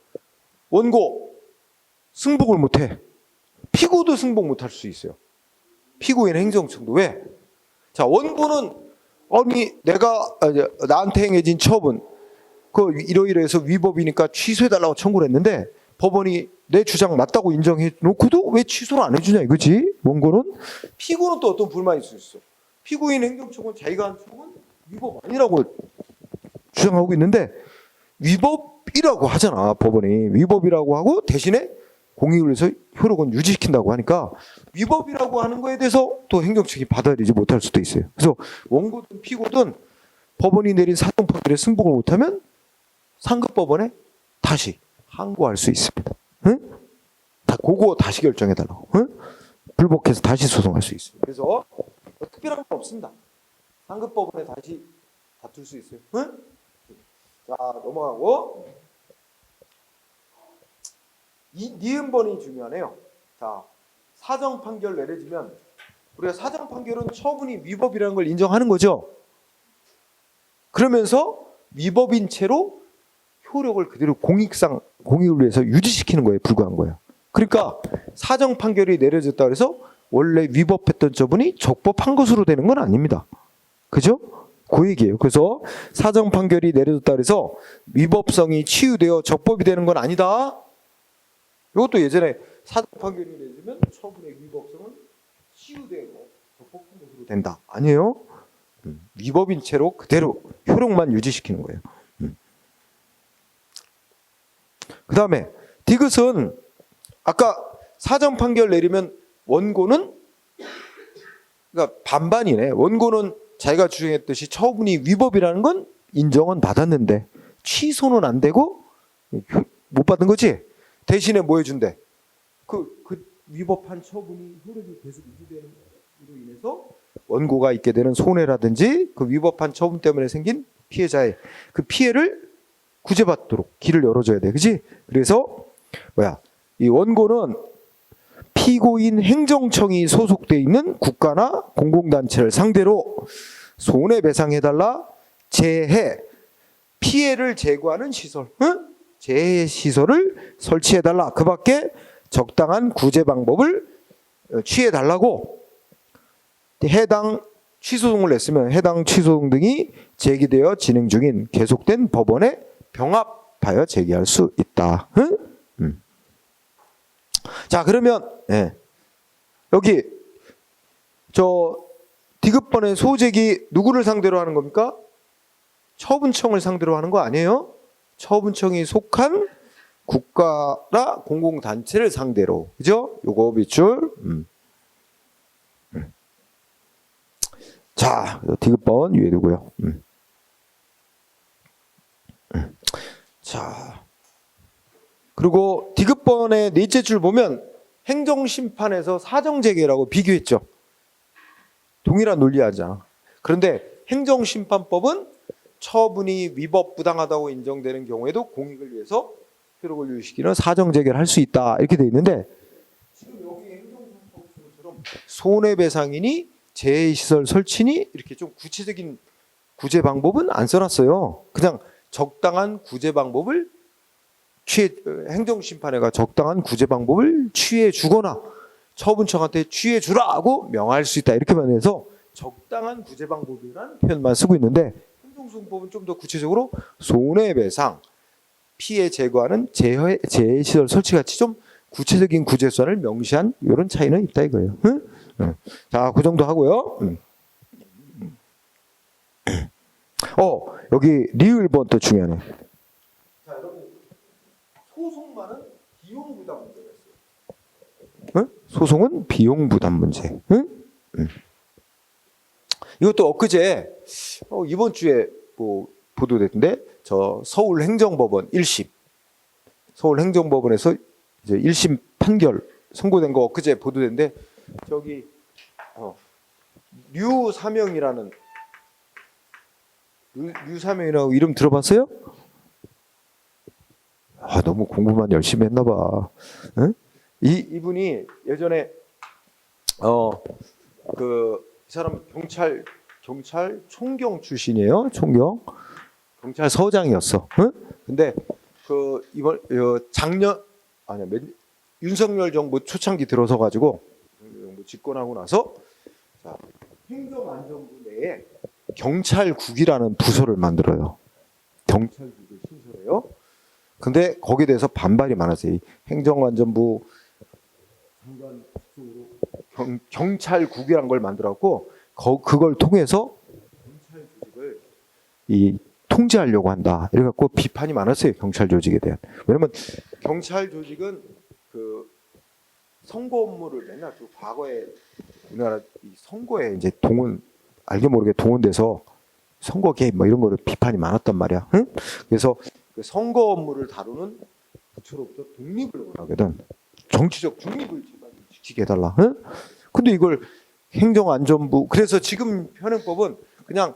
원고 승복을 못해. 피고도 승복 못할 수 있어요. 피고인 행정청도. 왜? 자, 원고는 아니 내가 나한테 행해진 처분 그 이러이러해서 위법이니까 취소해달라고 청구를 했는데 법원이 내 주장 맞다고 인정해 놓고도 왜 취소를 안 해주냐 이거지. 원고는. 피고는 또 어떤 불만이 있을 수 있어. 피고인 행정청은 자기가 한 처분 위법 아니라고 주장하고 있는데 위법이라고 하잖아. 법원이 위법이라고 하고 대신에 공익을 위해서 효력은 유지시킨다고 하니까 위법이라고 하는 거에 대해서 또 행정청이 받아들이지 못할 수도 있어요. 그래서 원고든 피고든 법원이 내린 사정 판결에 승복을 못하면 상급법원에 다시 항고할 수 있습니다. 응? 그거 다시 결정해달라고. 응? 불복해서 다시 소송할 수 있어요. 그래서 특별한 건 없습니다. 상급법원에 다시 다툴 수 있어요. 응? 자, 넘어가고 이 니은번이 중요하네요. 자, 사정 판결 내려지면 우리가 사정 판결은 처분이 위법이라는 걸 인정하는 거죠. 그러면서 위법인 채로 효력을 그대로 공익을 위해서 유지시키는 거에 불과한 거예요. 그러니까 사정 판결이 내려졌다 그래서 원래 위법했던 처분이 적법한 것으로 되는 건 아닙니다. 그죠? 그 얘기예요. 그래서 사정 판결이 내려졌다 그래서 위법성이 치유되어 적법이 되는 건 아니다. 이것도 예전에 사정 판결이 내려지면 처분의 위법성은 치유되고 적법한 것으로 된다. 아니에요. 위법인 채로 그대로 효력만 유지시키는 거예요. 그 다음에 디귿은 아까 사정 판결 내리면 원고는 그러니까 반반이네. 원고는 자기가 주장했듯이 처분이 위법이라는 건 인정은 받았는데 취소는 안 되고 못 받은 거지. 대신에 뭐 해준대? 그 위법한 처분이 효력이 계속 유지되는 으로 인해서 원고가 있게 되는 손해라든지 그 위법한 처분 때문에 생긴 피해자의 그 피해를 구제받도록 길을 열어줘야 돼. 그지? 그래서 이 원고는 피고인 행정청이 소속돼 있는 국가나 공공단체를 상대로 손해배상해달라 재해 피해를 제거하는 시설, 재해 시설을 설치해달라. 그 밖에 적당한 구제 방법을 취해달라고 해당 취소송을 냈으면 해당 취소송 등이 제기되어 진행 중인 계속된 법원에 병합하여 제기할 수 있다. 자, 그러면 여기 저 디귿번의 소재기 누구를 상대로 하는 겁니까? 처분청을 상대로 하는 거 아니에요? 처분청이 속한 국가나 공공단체를 상대로. 그죠? 요거 밑줄. 자, 디귿번 위에 두고요. 자, 그리고 디귿번의 넷째 줄 보면 행정심판에서 사정재개라고 비교했죠. 동일한 논리하잖아. 그런데 행정심판법은 처분이 위법 부당하다고 인정되는 경우에도 공익을 위해서 효력을 유지시키는 사정재개를 할 수 있다 이렇게 돼 있는데, 지금 여기 행정심판법처럼 손해배상이니 재해시설 설치니 이렇게 좀 구체적인 구제 방법은 안 써놨어요. 그냥 적당한 구제 방법을 행정심판회가 적당한 구제 방법을 취해 주거나 처분청한테 취해 주라고 명할 수 있다 이렇게만 해서 적당한 구제 방법이라는 표현만 쓰고 있는데, 행정소송법은 좀 더 구체적으로 손해배상, 피해 제거하는 재해시설 설치 같이 좀 구체적인 구제 수단을 명시한 이런 차이는 있다 이거예요. 응? 자, 그 정도 하고요. 여기 리을번 또 중요하네. 자, 여러분, 소송만은 비용 부담 문제가 있어요. 응? 소송은 비용 부담 문제. 응? 이것도 엊그제 이번 주에 뭐 보도됐는데, 저 서울행정법원 1심, 서울행정법원에서 이제 1심 판결 선고된 거 엊그제 보도됐는데, 저기 류사명이라는 이름 들어봤어요? 너무 공부만 열심히 했나 봐. 응? 이분이 예전에 이 사람 경찰 총경 출신이에요. 총경 경찰서장이었어. 응? 근데 이번 작년 윤석열 정부 초창기 들어서 가지고 정부 집권하고 나서, 자, 행정안전부 내에 경찰국이라는 부서를 만들어요. 경찰국을 신설해요. 근데 거기에 대해서 반발이 많았어요. 이 행정안전부 장관 쪽으로 경찰국이라는 걸 만들었고, 그걸 통해서 경찰 조직을 통제하려고 한다. 이래갖고 비판이 많았어요. 경찰 조직에 대한. 왜냐면 경찰 조직은 그 선거 업무를 맨날 과거에 우리나라 선거에 이제 알게 모르게 동원돼서 선거 개입 이런 거를 비판이 많았단 말이야. 응? 그래서 그 선거 업무를 다루는 부처로부터 독립을 원하거든. 정치적 중립을 지키게 해달라. 응? 근데 이걸 행정안전부, 그래서 지금 현행법은 그냥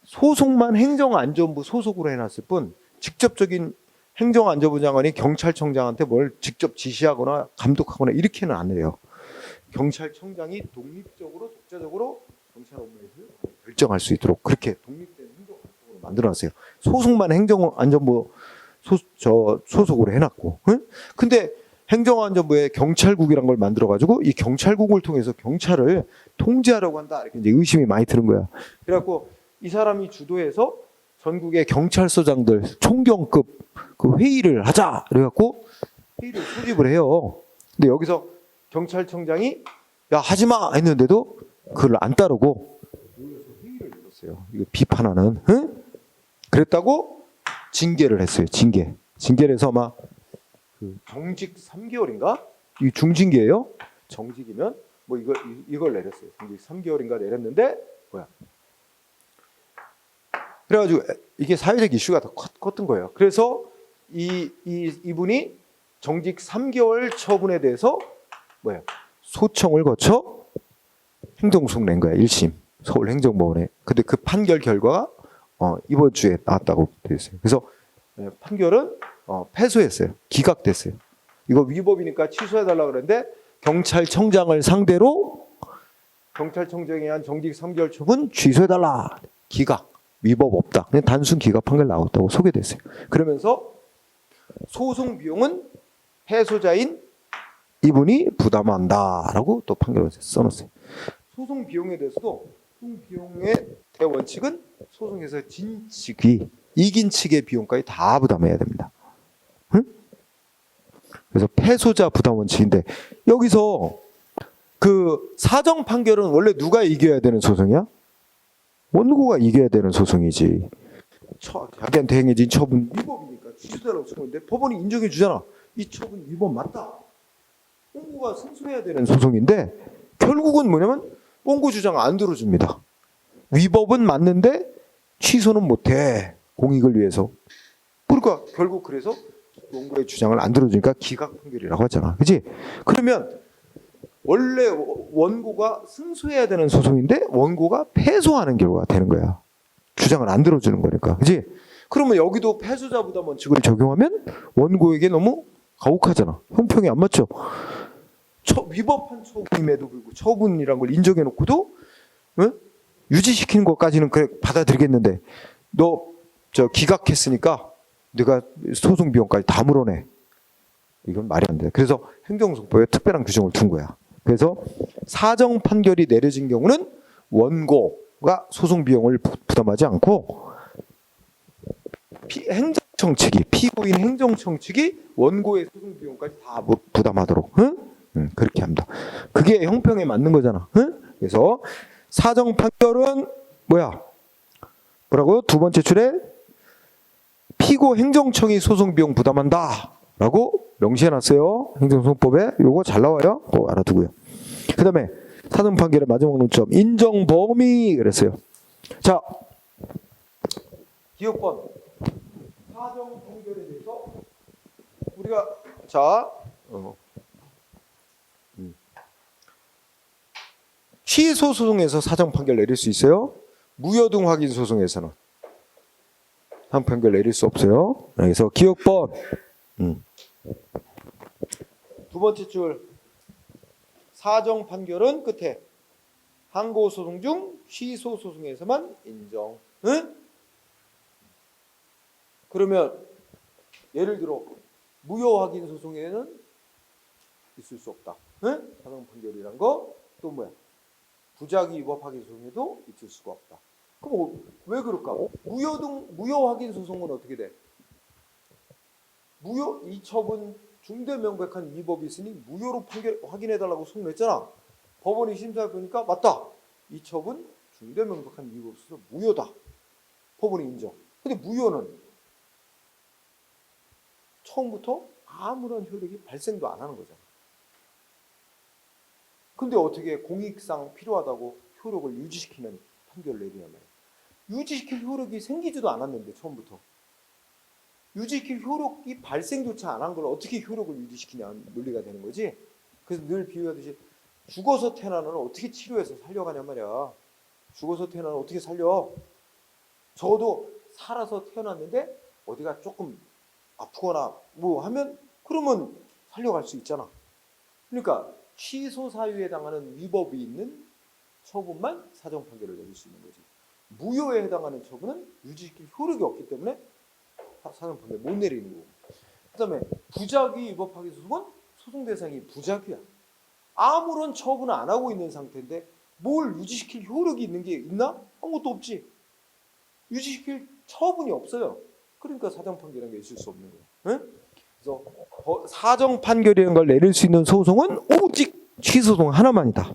소송만 행정안전부 소속으로 해놨을 뿐, 직접적인 행정안전부 장관이 경찰청장한테 뭘 직접 지시하거나 감독하거나 이렇게는 안 해요. 경찰청장이 독립적으로 독자적으로 경찰 업무에서 결정할 수 있도록 그렇게 독립된 행정안전부로 만들어놨어요. 소속만 행정안전부 소속으로 해놨고. 응? 근데 행정안전부에 경찰국이란 걸 만들어가지고 이 경찰국을 통해서 경찰을 통제하려고 한다 이렇게 이제 의심이 많이 드는 거야. 그래갖고 이 사람이 주도해서 전국의 경찰서장들 총경급 그 회의를 하자. 그래갖고 회의를 소집을 해요. 근데 여기서 경찰청장이 야 하지마 했는데도 그걸 안 따르고 모여서 회의를 열었어요. 이거 비판하는. 응? 그랬다고 징계를 했어요. 징계를 해서 막 정직 3개월인가? 이 중징계예요. 정직이면 뭐 이걸 내렸어요. 정직 3개월인가 내렸는데 그래가지고 이게 사회적 이슈가 더 컸던 거예요. 그래서 이분이 정직 3개월 처분에 대해서 소청을 거쳐 행정소송 낸 거야. 1심 서울행정법원에. 근데 그 판결 결과가 이번 주에 나왔다고 되어 있어요. 그래서 판결은 패소했어요. 기각됐어요. 이거 위법이니까 취소해달라고 그랬는데 경찰청장을 상대로 경찰청장에 한 정직 3개월 처분 취소해달라. 기각. 위법 없다. 그냥 단순 기각 판결 나왔다고 소개됐어요. 그러면서 소송 비용은 해소자인 이분이 부담한다라고 또 판결을 써놨어요. 소송 비용에 대해서도 소송 비용의 대원칙은 소송에서 진 측이 이긴 측의 비용까지 다 부담해야 됩니다. 응? 그래서 패소자 부담 원칙인데 여기서 그 사정 판결은 원래 누가 이겨야 되는 소송이야? 원고가 이겨야 되는 소송이지. 자기한테 행해진 처분 위법이니까 취소되라고 소송인데 법원이 인정해 주잖아. 이 처분 위법 맞다. 뽕고가 승소해야 되는 소송인데 결국은 뭐냐면 뽕고 주장 안 들어줍니다. 위법은 맞는데 취소는 못해. 공익을 위해서. 그러니까 결국 그래서 뽕고의 주장을 안 들어주니까 기각 판결이라고 하잖아. 그렇지? 그러면 원래 원고가 승소해야 되는 소송인데 원고가 패소하는 결과가 되는 거야. 주장을 안 들어주는 거니까. 그렇지? 그러면 여기도 패소자 부담 원칙을 적용하면 원고에게 너무 가혹하잖아. 형평이 안 맞죠? 위법한 처분임에도 불구하고 처분이란 걸 인정해 놓고도 유지시키는 것까지는 그래 받아들이겠는데 너 저 기각했으니까 내가 소송 비용까지 다 물어내. 이건 말이 안 돼. 그래서 행정소송법에 특별한 규정을 둔 거야. 그래서 사정 판결이 내려진 경우는 원고가 소송 비용을 부담하지 않고 행정청 측이 피고인 행정청 측이 원고의 소송 비용까지 다 부담하도록 그렇게 합니다. 그게 형평에 맞는 거잖아. 그래서 사정 판결은 뭐라고? 두 번째 줄에 피고 행정청이 소송 비용 부담한다라고 명시해놨어요. 행정소송법에. 요거 잘 나와요. 그거 알아두고요. 그 다음에 사정 판결의 마지막 논점 인정 범위 그랬어요. 자, 기억번 사정 판결에 대해서 우리가 취소 소송에서 사정 판결 내릴 수 있어요. 무효등 확인 소송에서는 사정 판결 내릴 수 없어요. 그래서 기억번 두 번째 줄 사정 판결은 끝에 항고 소송 중 취소 소송에서만 인정. 그러면 예를 들어 무효 확인 소송에는 있을 수 없다. 사정 판결이란 거 또 뭐야? 부작위 위법 확인 소송에도 있을 수가 없다. 그럼 왜 그럴까? 무효 확인 소송은 어떻게 돼? 무효 이 처분 중대 명백한 위법이 있으니 무효로 판결 확인해달라고 소송했잖아. 법원이 심사해 보니까 맞다. 이 처분 중대 명백한 위법이 있어서 무효다. 법원이 인정. 근데 무효는 처음부터 아무런 효력이 발생도 안 하는 거잖아. 근데 어떻게 공익상 필요하다고 효력을 유지시키는 판결을 내리냐면 유지시킬 효력이 생기지도 않았는데 처음부터 유지시킬 효력이 발생조차 안 한 걸 어떻게 효력을 유지시키냐는 논리가 되는 거지. 그래서 늘 비유하듯이 죽어서 태어나는 어떻게 치료해서 살려가냔 말이야. 죽어서 태어나는 어떻게 살려. 적어도 살아서 태어났는데 어디가 조금 아프거나 뭐 하면 그러면 살려갈 수 있잖아. 그러니까 취소 사유에 해당하는 위법이 있는 처분만 사정 판결을 내릴 수 있는 거지. 무효에 해당하는 처분은 유지시킬 효력이 없기 때문에 사정 판결 못 내리는 거고. 그다음에 부작위 위법 확인 소송은 소송 대상이 부작위야. 아무런 처분을 안 하고 있는 상태인데 뭘 유지시킬 효력이 있는 게 있나? 아무것도 없지. 유지시킬 처분이 없어요. 그러니까 사정 판결이라는 게 있을 수 없는 거야. 그래서 사정 판결이라는 걸 내릴 수 있는 소송은 오직 취소소송 하나만이다.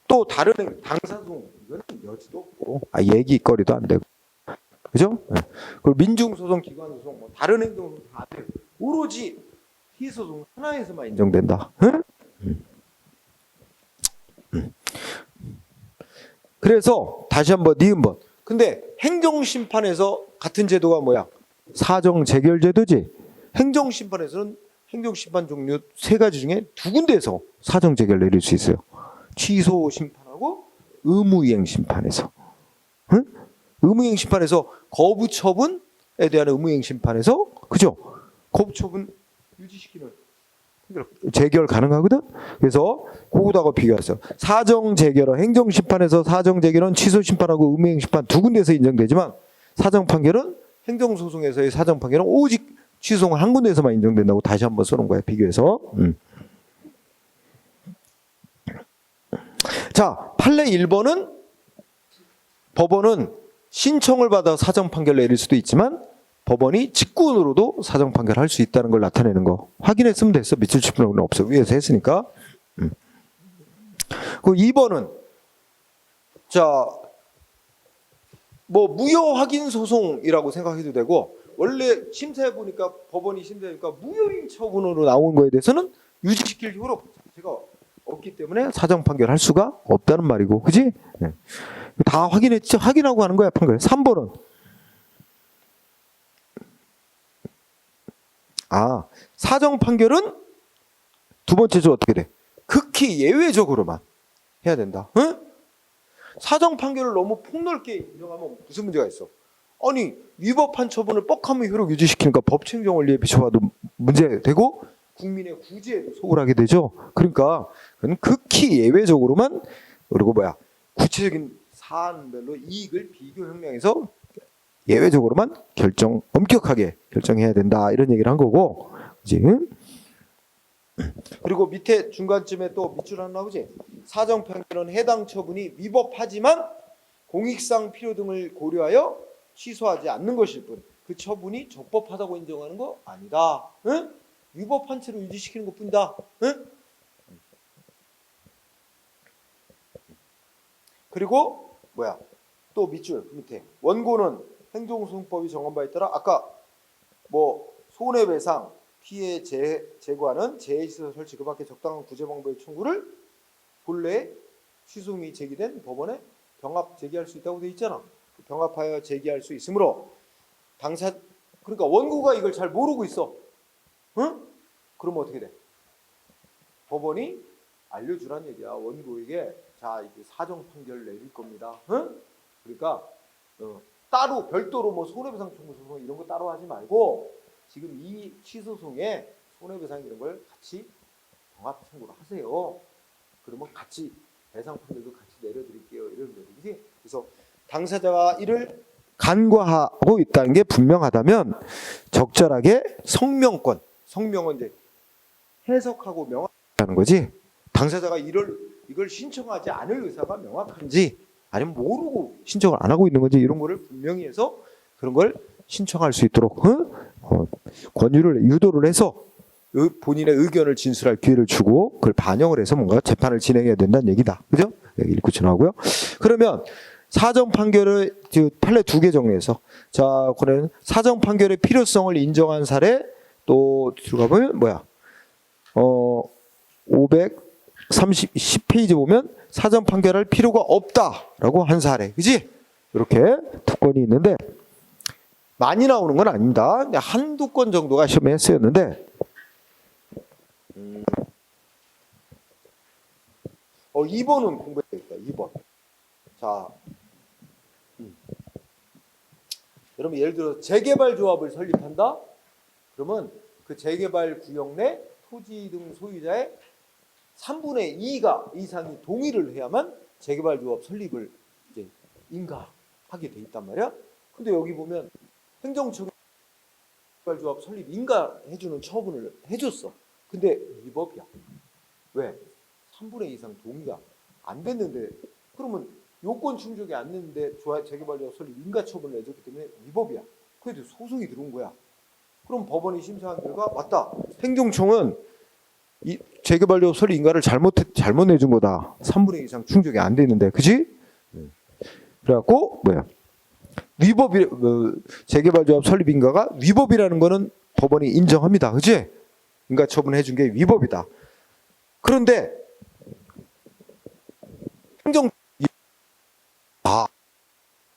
또 다른 당사소송 이거는 여지도 없고 얘기거리도 안 되고, 그죠? 그리고 민중소송, 기관소송, 뭐 다른 행정소송 다 안 되고 오로지 피소송 하나에서만 인정된다. 그래서 다시 한번 니은번. 근데 행정심판에서 같은 제도가 뭐야? 사정재결제도지. 행정심판에서는 행정심판 종류 세 가지 중에 두 군데에서 사정재결 내릴 수 있어요. 취소심판하고 의무이행심판에서. 의무이행심판에서 거부처분에 대한 의무이행심판에서, 그죠? 거부처분 유지시키는 재결 가능하거든. 그래서 그거하고 비교했어요. 사정재결은 행정심판에서 사정재결은 취소심판하고 의무이행심판 두 군데에서 인정되지만 사정판결은 행정소송에서의 사정판결은 오직 취소는 한 군데에서만 인정된다고 다시 한번 써놓은 거야. 비교해서. 자, 판례 1번은 법원은 신청을 받아 사정판결 내릴 수도 있지만 법원이 직권으로도 사정판결 할 수 있다는 걸 나타내는 거. 확인했으면 됐어. 밑줄 칠 필요는 없어. 위에서 했으니까. 그 2번은 자, 뭐 무효 확인 소송이라고 생각해도 되고, 원래 심사해 보니까 법원이 심사하니까 무효인 처분으로 나온 거에 대해서는 유지시킬 효력 자체가 없기 때문에 사정 판결할 수가 없다는 말이고, 그지? 네. 다 확인했죠. 확인하고 하는 거야 판결. 3번은 사정 판결은 두 번째 줄 어떻게 돼? 극히 예외적으로만 해야 된다. 응? 사정 판결을 너무 폭넓게 인정하면 무슨 문제가 있어? 아니 위법한 처분을 뻑하면 효력 유지시키니까 법칙정 원리에 비춰봐도 문제되고 국민의 구제에도 소홀하게 되죠. 그러니까 그건 극히 예외적으로만, 그리고 구체적인 사안별로 이익을 비교 형량에서 예외적으로만 엄격하게 결정해야 된다, 이런 얘기를 한 거고, 그지? 그리고 밑에 중간쯤에 또 밑줄 하나 나오지. 사정 판결은 해당 처분이 위법하지만 공익상 필요 등을 고려하여 취소하지 않는 것일 뿐 그 처분이 적법하다고 인정하는 거 아니다. 응? 위법한 채로 유지시키는 것뿐이다. 응? 그리고 또 밑줄 밑에 원고는 행정소송법이 정한 바에 따라 아까 손해배상 피해 제거하는 재해시설 설치 그 밖에 적당한 구제 방법의 청구를 본래 취소음이 제기된 법원에 병합 제기할 수 있다고 돼 있잖아. 병합하여 제기할 수 있으므로 그러니까 원고가 이걸 잘 모르고 있어. 응? 그러면 어떻게 돼? 법원이 알려주란 얘기야. 원고에게 자 이게 사정 판결 내릴 겁니다. 응? 그러니까 따로 별도로 손해배상 청구 소송 이런 거 따로 하지 말고 지금 이 취소송에 손해배상 이런 걸 같이 병합 청구를 하세요. 그러면 같이 배상 판결도 같이 내려드릴게요. 이런 거지. 그래서 당사자가 이를 간과하고 있다는 게 분명하다면 적절하게 성명은 이제 해석하고 명확하다는 거지. 당사자가 이걸 신청하지 않을 의사가 명확한지 아니면 모르고 신청을 안 하고 있는 건지 이런 거를 분명히 해서 그런 걸 신청할 수 있도록 유도를 해서 본인의 의견을 진술할 기회를 주고 그걸 반영을 해서 뭔가 재판을 진행해야 된다는 얘기다. 그죠? 여기 읽고 지나가고요. 그러면 사정 판결을 판례 2개 정리해서 그러면 사정 판결의 필요성을 인정한 사례 또 들어가 보면 10페이지 보면 사정 판결할 필요가 없다라고 한 사례. 그지? 이렇게 2건이 있는데 많이 나오는 건 아닙니다. 한두 건 정도가 시험에 쓰였는데 2번은 공부해야겠다. 2번. 자, 여러분 예를 들어 재개발 조합을 설립한다. 그러면 그 재개발 구역 내 토지 등 소유자의 3분의 2가 이상이 동의를 해야만 재개발 조합 설립을 이제 인가하게 돼 있단 말이야. 근데 여기 보면 행정처가 재개발 조합 설립 인가해주는 처분을 해줬어. 근데 위법이야. 왜? 3분의 2 이상 동의가 안 됐는데, 그러면 요건 충족이 안 됐는데 재개발 조합 설립 인가 처분을 내줬기 때문에 위법이야. 그래도 소송이 들어온 거야. 그럼 법원이 심사한 결과 맞다. 행정청은 이 재개발 조합 설립 인가를 잘못 내준 거다. 3분의 2 이상 충족이 안 됐는데, 그지? 그래갖고 재개발 조합 설립 인가가 위법이라는 거는 법원이 인정합니다. 그지? 인가 처분해 준 게 위법이다. 그런데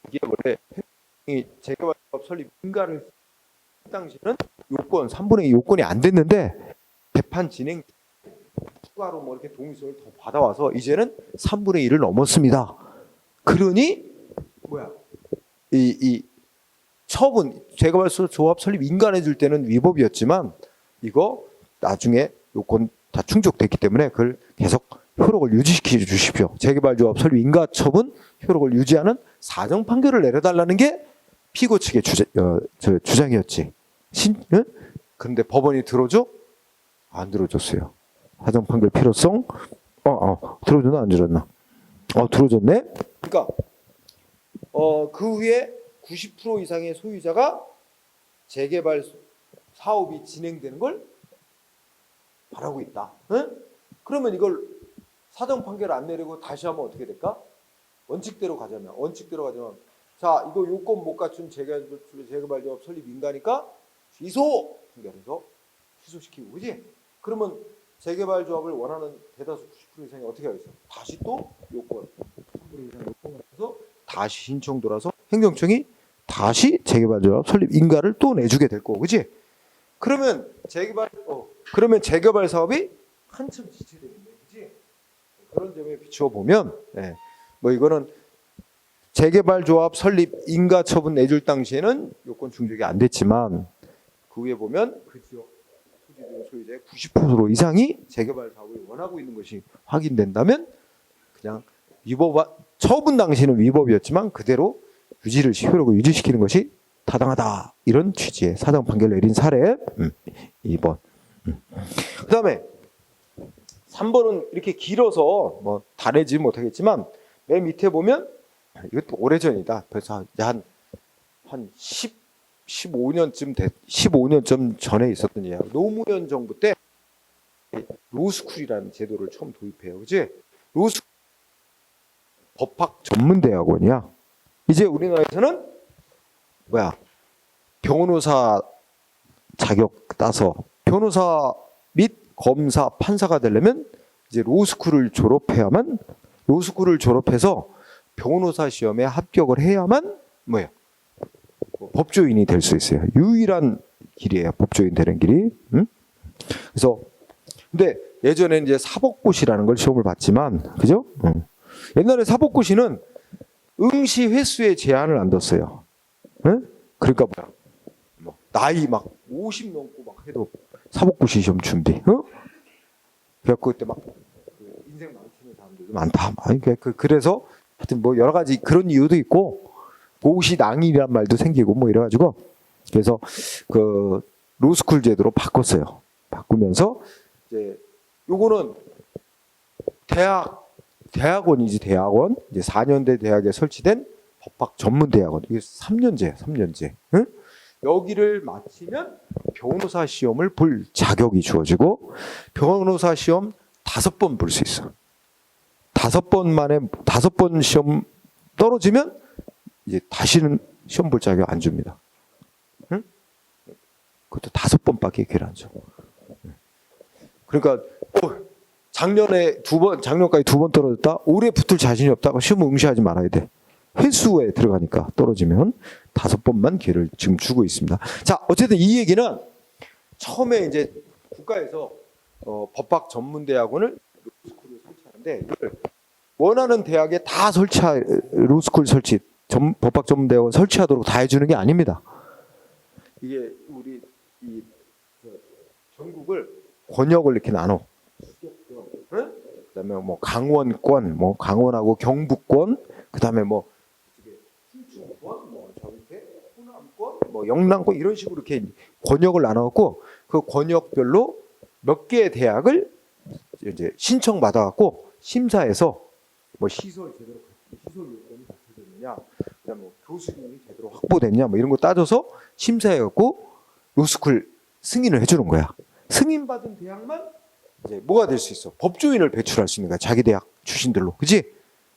이게 원래 재개발 조합 설립 인가를 당시에는 요건 3분의 2 요건이 안 됐는데 재판 진행 추가로 이렇게 동의서를 더 받아와서 이제는 3분의 1을 넘었습니다. 그러니 이 처분 재개발 조합 설립 인가해 줄 때는 위법이었지만 이거 나중에 요건 다 충족됐기 때문에 그걸 계속 효력을 유지시켜 주십시오. 재개발 조합 설립 인가 처분 효력을 유지하는 사정 판결을 내려달라는 게 피고 측의 주장이었지. 응? 그런데 법원이 들어줘? 안 들어줬어요. 사정 판결 필요성 들어줬나 안 들어줬나? 들어줬네. 그러니까 그 후에 90% 이상의 소유자가 재개발 사업이 진행되는 걸 바라고 있다. 응? 그러면 이걸 사정 판결 안 내리고 다시 하면 어떻게 될까? 원칙대로 가자면 자, 이거 요건 못 갖춘 재개발조합 설립 인가니까 취소 판결해서 취소시키고, 그지? 그러면 재개발조합을 원하는 대다수 90% 이상이 어떻게 하겠어? 다시 또 요건 3분의 2 이상 요건 갖춰서 다시 신청 돌아서 행정청이 다시 재개발조합 설립 인가를 또 내주게 될 거고, 그지? 그러면 재개발 사업이 한참 지체되겠네, 그지? 그런 점에 비추어 보면, 뭐 이거는 재개발조합 설립 인가 처분 내줄 당시에는 요건 충족이 안 됐지만 그 위에 보면 그 지역 토지 등 소유자의 90% 이상이 재개발 사업을 원하고 있는 것이 확인된다면 그냥 처분 당시는 위법이었지만 그대로 효력을 유지시키는 것이 타당하다, 이런 취지의 사정 판결 내린 사례 2번. 그다음에 3번은 이렇게 길어서 뭐 다 내지 못하겠지만 맨 밑에 보면 이것도 오래전이다. 벌써 한 15년쯤 전에 있었던 일이야. 노무현 정부 때 로스쿨이라는 제도를 처음 도입해요. 그지? 로스쿨 법학 전문대학원이야. 이제 우리나라에서는 변호사 자격 따서 변호사 및 검사, 판사가 되려면 이제 로스쿨을 졸업해서 변호사 시험에 합격을 해야만 법조인이 될 수 있어요. 유일한 길이에요. 법조인 되는 길이. 그래서 근데 예전에 이제 사법고시라는 걸 시험을 봤지만, 그죠? 옛날에 사법고시는 응시 횟수에 제한을 안 뒀어요. 그러니까 나이 막 50 넘고 막 해도 사법고시 시험 준비. 그래갖고 그때 막 인생 망치는 사람들도 많다. 그래서 하여튼 뭐 여러 가지 그런 이유도 있고 고시낭이란 말도 생기고 뭐 이래가지고 그래서 그 로스쿨 제도로 바꿨어요. 바꾸면서 이제 요거는 대학원이지, 대학원. 이제 4년대 대학에 설치된 법학 전문 대학원. 이게 3년제. 응? 여기를 마치면 변호사 시험을 볼 자격이 주어지고 변호사 시험 5번 볼 수 있어. 5번 시험 떨어지면 이제 다시는 시험 볼 자격 안 줍니다. 응? 그것도 5번밖에 기회를 안 줘. 그러니까 작년까지 2번 떨어졌다. 올해 붙을 자신이 없다. 시험 응시하지 말아야 돼. 횟수에 들어가니까 떨어지면 5번만 기회를 지금 주고 있습니다. 자, 어쨌든 이 얘기는 처음에 이제 국가에서 법학 전문 대학원을 로스쿨을 설치하는데 이걸 원하는 대학에 다 로스쿨 설치, 법학 전문 대학원 설치하도록 다 해주는 게 아닙니다. 이게 우리 이 전국을 권역을 이렇게 나눠. 응? 그다음에 뭐 강원권, 뭐 강원하고 경북권, 그다음에 뭐 충청권, 뭐 저 밑에 호남권, 뭐 영남권 이런 식으로 이렇게 권역을 나눠갖고 그 권역별로 몇 개의 대학을 이제 신청 받아갖고 심사해서 뭐 시설 요건이 갖춰졌느냐, 그다음에 뭐 교수님이 제대로 확보됐냐, 뭐 이런 거 따져서 심사해갖고 로스쿨 승인을 해주는 거야. 승인받은 대학만 이제 뭐가 될 수 있어? 법조인을 배출할 수 있는 거야. 자기 대학 출신들로, 그지?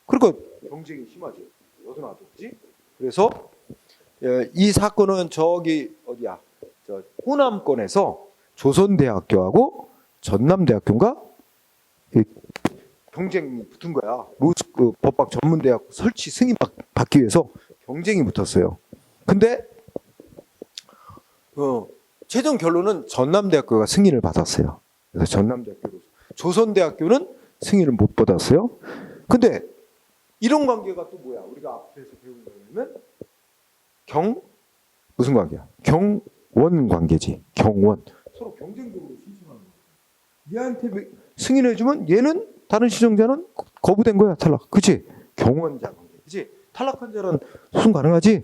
그러니까 경쟁이 심하지. 여전하죠, 그지? 그래서 이 사건은 저기 어디야? 저 호남권에서 조선대학교하고 전남대학교인가 경쟁이 붙은 거야. 법학 전문대학 설치 승인 받기 위해서 경쟁이 붙었어요. 근데 최종 결론은 전남대학교가 승인을 받았어요. 그래서 전남대학교로. 조선대학교는 승인을 못 받았어요. 근데 이런 관계가 또 뭐야? 우리가 앞에서 배운 거냐면 무슨 관계야? 경원 관계지. 경원. 서로 경쟁적으로 신청하는 거야. 얘한테 승인해주면 얘는 다른 시청자는 거부된 거야. 탈락. 그치? 경원자 관계. 그치? 탈락한 자는 수승 가능하지?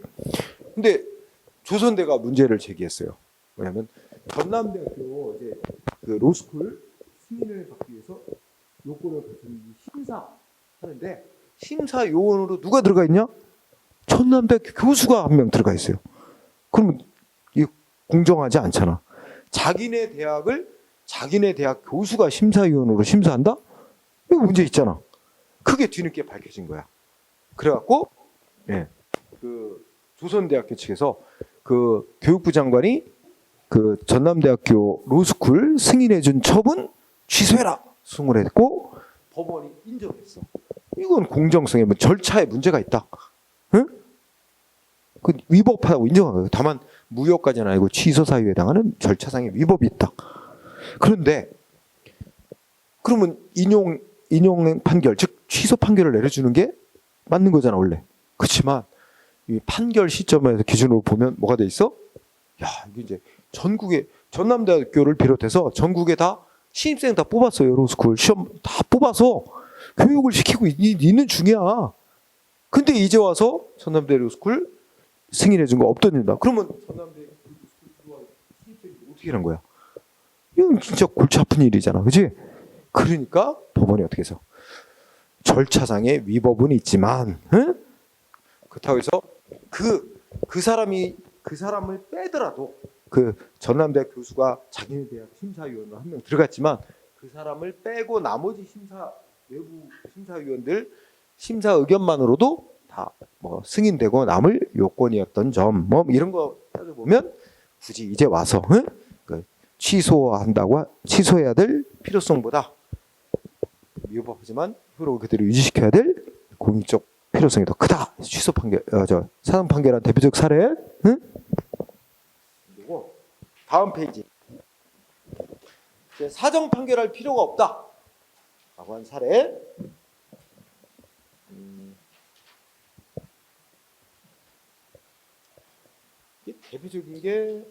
근데 조선대가 문제를 제기했어요. 뭐냐면 전남대학교 이제 그 로스쿨 승인을 받기 위해서 요건을 갖춘 심사하는데 심사 요원으로 누가 들어가 있냐? 전남대학교 교수가 한 명 들어가 있어요. 그러면 이 공정하지 않잖아. 자기네 대학 교수가 심사위원으로 심사한다? 이거 문제 있잖아. 그게 뒤늦게 밝혀진 거야. 그래갖고 그 조선대학교 측에서 그 교육부 장관이 그 전남대학교 로스쿨 승인해준 처분 취소해라 승인을 했고 법원이 인정했어. 이건 공정성에 뭐 절차에 문제가 있다. 응? 그 위법하다고 인정한 거예요. 다만 무효까지는 아니고 취소 사유에 해당하는 절차상의 위법이 있다. 그런데 그러면 인용 판결 즉 취소 판결을 내려주는 게 맞는 거잖아 원래. 그렇지만 이 판결 시점에서 기준으로 보면 뭐가 돼 있어? 야 이게 이제 전국에 전남대학교를 비롯해서 전국에 다 신입생 다 뽑았어요. 로스쿨 시험 다 뽑아서 교육을 시키고 있는 중이야. 근데 이제 와서 전남대 로스쿨 승인해 준 거 없던 일이다. 그러면 전남대 로스쿨 신입생이 어떻게 하는 거야? 이건 진짜 골치 아픈 일이잖아. 그렇지? 그러니까 법원이 어떻게 해서 절차상의 위법은 있지만 응? 그렇다고 해서 그 사람을 빼더라도 그 전남대 교수가 자기네 대학 심사위원으로 한 명 들어갔지만 그 사람을 빼고 나머지 외부 심사위원들 심사 의견만으로도 다 뭐 승인되고 남을 요건이었던 점 뭐 이런 거 따져보면 굳이 이제 와서 응? 그 취소해야 될 필요성보다 위법하지만 효력을 그대로 유지시켜야 될 공익적 필요성이 더 크다. 취소 판결, 사형 판결한 대표적 사례. 응? 그리고 다음 페이지. 사정 판결할 필요가 없다. 라고 한 사례. 이게 대표적인 게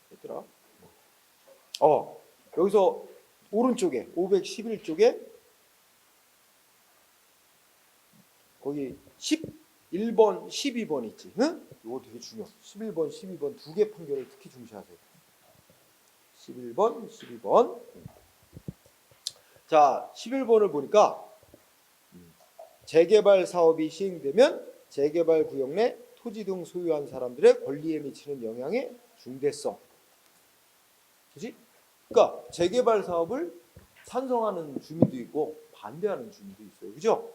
뭐더라? 여기서 오른쪽에 511쪽에 거기 11번, 12번 있지. 응? 이거 되게 중요해. 11번, 12번 두 개 판결을 특히 중시하세요. 11번, 12번. 자, 11번을 보니까 재개발 사업이 시행되면 재개발 구역 내 토지 등 소유한 사람들의 권리에 미치는 영향의 중대성. 그렇지? 그러니까 재개발 사업을 찬성하는 주민도 있고 반대하는 주민도 있어요. 그죠?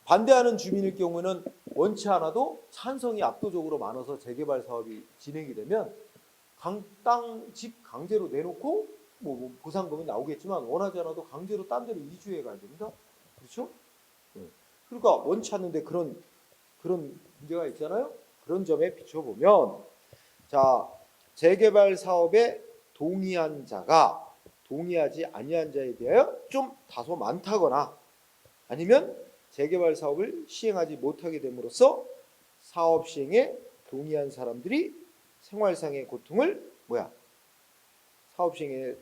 반대하는 주민일 경우는 원치 않아도 찬성이 압도적으로 많아서 재개발 사업이 진행이 되면 땅, 집 강제로 내놓고 뭐 보상금은 나오겠지만 원하지 않아도 강제로 딴 데로 이주해 가야 됩니다. 그렇죠? 그러니까 원치 않는데 그런 문제가 있잖아요. 그런 점에 비춰보면 자 재개발 사업에 동의한 자가 동의하지 아니한 자에 대하여 좀 다소 많다거나 아니면 재개발 사업을 시행하지 못하게 됨으로써 사업 시행에 동의한 사람들이 생활상의 고통을 사업 시행에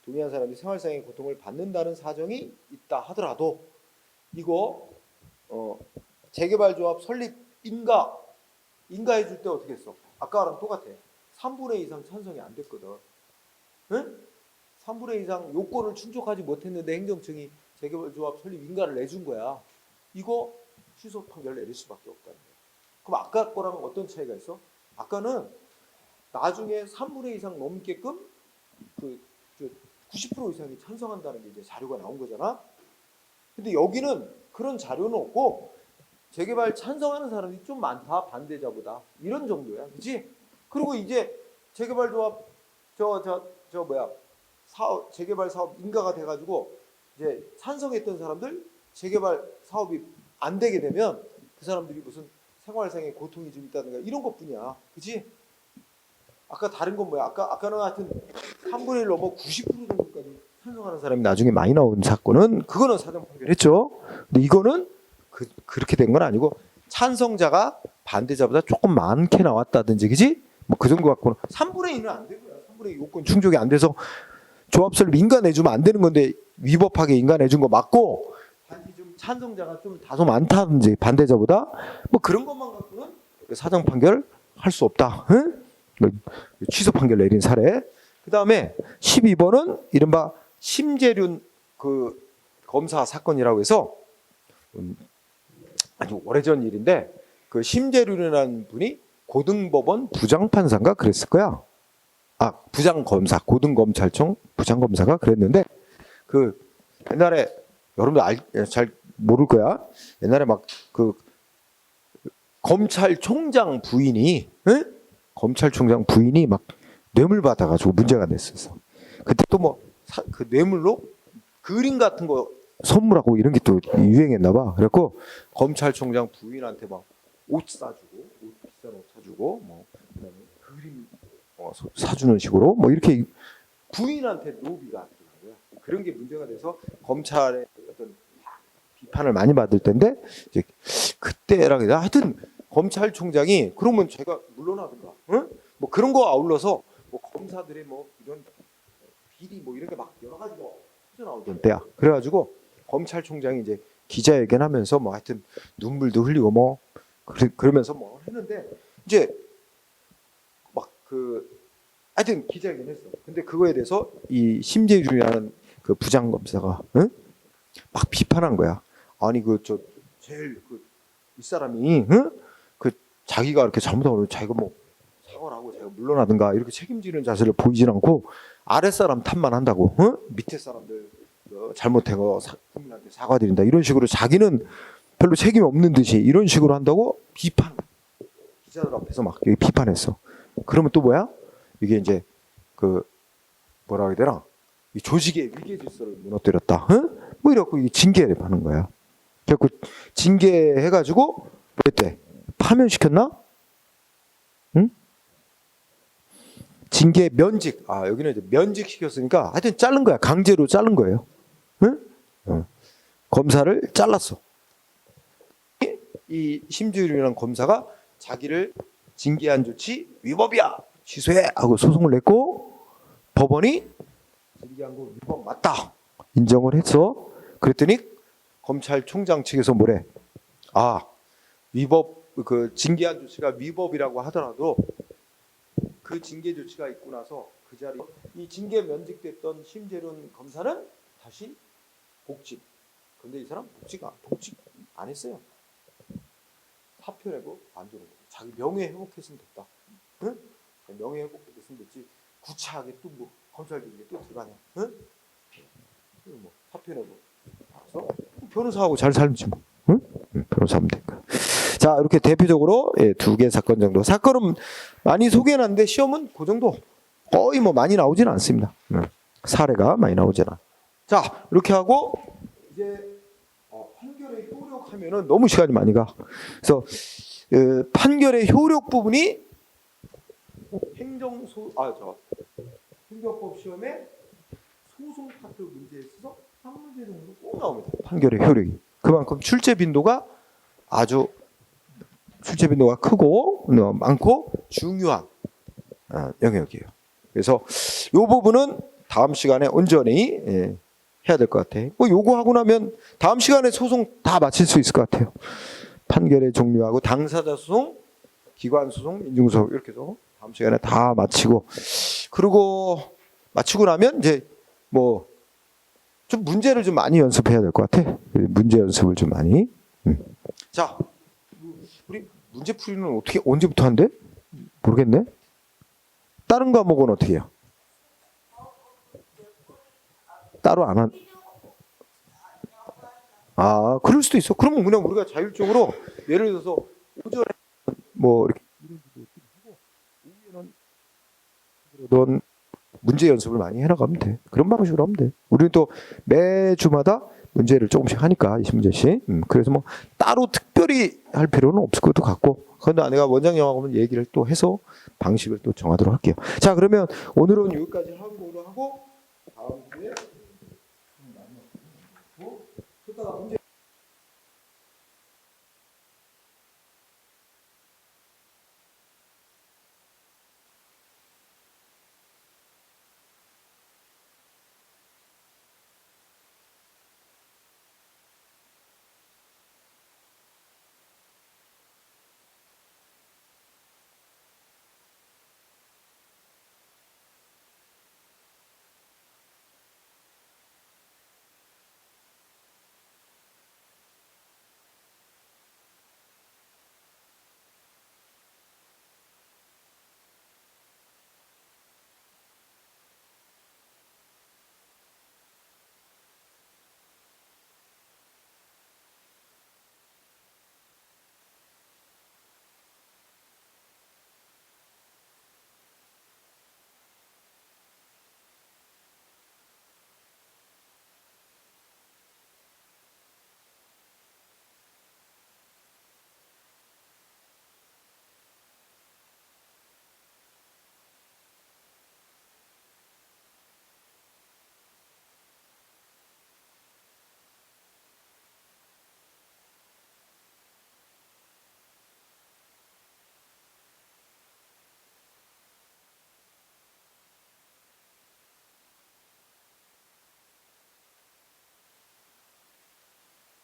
동의한 사람들이 생활상의 고통을 받는다는 사정이 있다 하더라도 이거 재개발 조합 설립 인가해 줄 때 어떻게 했어? 아까랑 똑같아. 3분의 2 이상 찬성이 안 됐거든. 응? 3분의 2 이상 요건을 충족하지 못했는데 행정청이 재개발 조합 설립 인가를 내준 거야. 이거 취소 판결 내릴 수밖에 없다는 거야. 그럼 아까 거랑 어떤 차이가 있어? 아까는 나중에 3분의 2 이상 넘게끔 90% 이상이 찬성한다는 게 이제 자료가 나온 거잖아. 근데 여기는 그런 자료는 없고 재개발 찬성하는 사람이 좀 많다 반대자보다 이런 정도야, 그렇지? 그리고 이제 재개발 조합 재개발 사업 인가가 돼가지고 이제 찬성했던 사람들 재개발 사업이 안 되게 되면 그 사람들이 무슨 생활상의 고통이 좀 있다든가 이런 것뿐이야, 그렇지? 아까 다른 건 뭐야? 아까는 하여튼 3분의 1 넘어 90% 정도까지 찬성하는 사람이 나중에 많이 나온 사건은 그거는 사정 판결했죠. 근데 이거는 그렇게 된 건 아니고 찬성자가 반대자보다 조금 많게 나왔다든지, 그지? 뭐 그 정도 갖고는 3분의 2는 안 되고요. 3분의 2 요건 충족이 안 돼서 조합 설립 인가 내주면 안 되는 건데 위법하게 인가 내준 거 맞고 단지 좀 찬성자가 좀 다소 많다든지 반대자보다 뭐 그런 것만 갖고는 사정 판결 할 수 없다. 응? 취소 판결 내린 사례. 그 다음에 12번은 이른바 심재륜 그 검사 사건이라고 해서 아주 오래전 일인데 그 심재륜이라는 분이 고등법원 부장판사인가 그랬을 거야. 부장검사, 고등검찰청 부장검사가 그랬는데 그 옛날에 여러분들 잘 모를 거야. 옛날에 막 그 검찰총장 부인이 검찰총장 부인이 막 뇌물 받아가지고 문제가 됐었어. 그때 또 뭐 그 뇌물로 그림 같은 거 선물하고 이런 게 또 유행했나 봐. 그래갖고 검찰총장 부인한테 막 옷 사주고, 옷 비싼 옷 사주고, 뭐 그다음에 그림 사주는 식으로 뭐 이렇게 부인한테 노비가 안 되는 거야. 그런 게 문제가 돼서 검찰의 어떤 비판을 많이 받을 텐데 이제 그때라 그래. 하여튼 검찰총장이 그러면 제가 물러나든가, 뭐 그런 거 아울러서 뭐 검사들의 뭐 이런 비리 뭐 이런 게 막 여러 가지가 나오던 때야. 그래가지고 검찰총장이 이제 기자회견하면서 뭐 하여튼 눈물도 흘리고 뭐 그러면서 뭐 했는데 이제 막 그 하여튼 기자회견했어. 근데 그거에 대해서 이 심재준이라는 그 부장검사가 막 비판한 거야. 아니 그 저 제일 그 이 사람이 그 자기가 이렇게 잘못하고 자기가 뭐 사과를 하고 자기가 물러나든가 이렇게 책임지는 자세를 보이진 않고 아랫사람 탓만 한다고, 밑에 사람들 잘못해서 국민한테 사과드린다 이런 식으로 자기는 별로 책임이 없는 듯이 이런 식으로 한다고 비판, 기자들 앞에서 막 비판했어. 그러면 또 뭐야? 이게 이제 그 뭐라 해야 되나? 이 조직의 위계 질서를 무너뜨렸다. 뭐 이렇고 이 징계를 하는 거야. 그래갖고 징계해가지고 그때 파면시켰나? 응? 징계 면직. 아 여기는 이제 면직 시켰으니까 하여튼 자른 거야. 강제로 자른 거예요. 응? 검사를 잘랐어. 이 심재율이라는 검사가 자기를 징계한 조치 위법이야 취소해 하고 소송을 냈고 법원이 징계한 거 위법 맞다 인정을 했어. 그랬더니 검찰총장 측에서 뭐래? 아 위법 그 징계한 조치가 위법이라고 하더라도 그 징계 조치가 있고 나서 그 자리 이 징계 면직됐던 심재륜 검사는 다시 복직. 근데 이 사람 복직 안 했어요. 사표 내고 안주는 자기 명예 회복했으면 됐다. 응? 명예 회복했으면 됐지. 구차하게 또 뭐 검찰들이 또 들어가냐? 응? 뭐 사표 내고. 그래서 변호사하고 잘 살지 뭐. 응? 변호사하면 될까. 자 이렇게 대표적으로 두 개 사건 정도. 사건은 많이 소개해놨는데 시험은 그 정도. 거의 뭐 많이 나오지는 않습니다. 사례가 많이 나오잖아. 자 이렇게 하고 이제 판결의 효력하면은 너무 시간이 많이 가. 그래서 판결의 효력 부분이 행정법 시험에 소송 파트 문제에 있어서 한 문제 정도 꼭 나옵니다. 판결의 효력이. 그만큼 출제 빈도가 크고 많고 중요한 영역이에요. 그래서 이 부분은 다음 시간에 온전히 해야 될 것 같아. 뭐 요거 하고 나면 다음 시간에 소송 다 마칠 수 있을 것 같아요. 판결의 종류하고 당사자 소송, 기관 소송, 민중소송 이렇게 해서 다음 시간에 다 마치고 그리고 마치고 나면 이제 뭐 좀 문제를 좀 많이 연습해야 될 것 같아. 문제 연습을 좀 많이. 자, 우리 문제 풀이는 어떻게 언제부터 한대? 모르겠네. 다른 과목은 어떻게 해요? 따로 안 한. 아, 그럴 수도 있어. 그러면 그냥 우리가 자율적으로 예를 들어서 오전에 뭐 이렇게 오후에는 넌 문제 연습을 많이 해나가면 돼. 그런 방식으로 하면 돼. 우리는 또 매주마다 문제를 조금씩 하니까 20문제씩. 그래서 뭐 따로 특별히 할 필요는 없을 것도 같고. 그런데 내가 원장님하고 얘기를 또 해서 방식을 또 정하도록 할게요. 자, 그러면 오늘은 여기까지 하고 다음 주에 또 다가 문제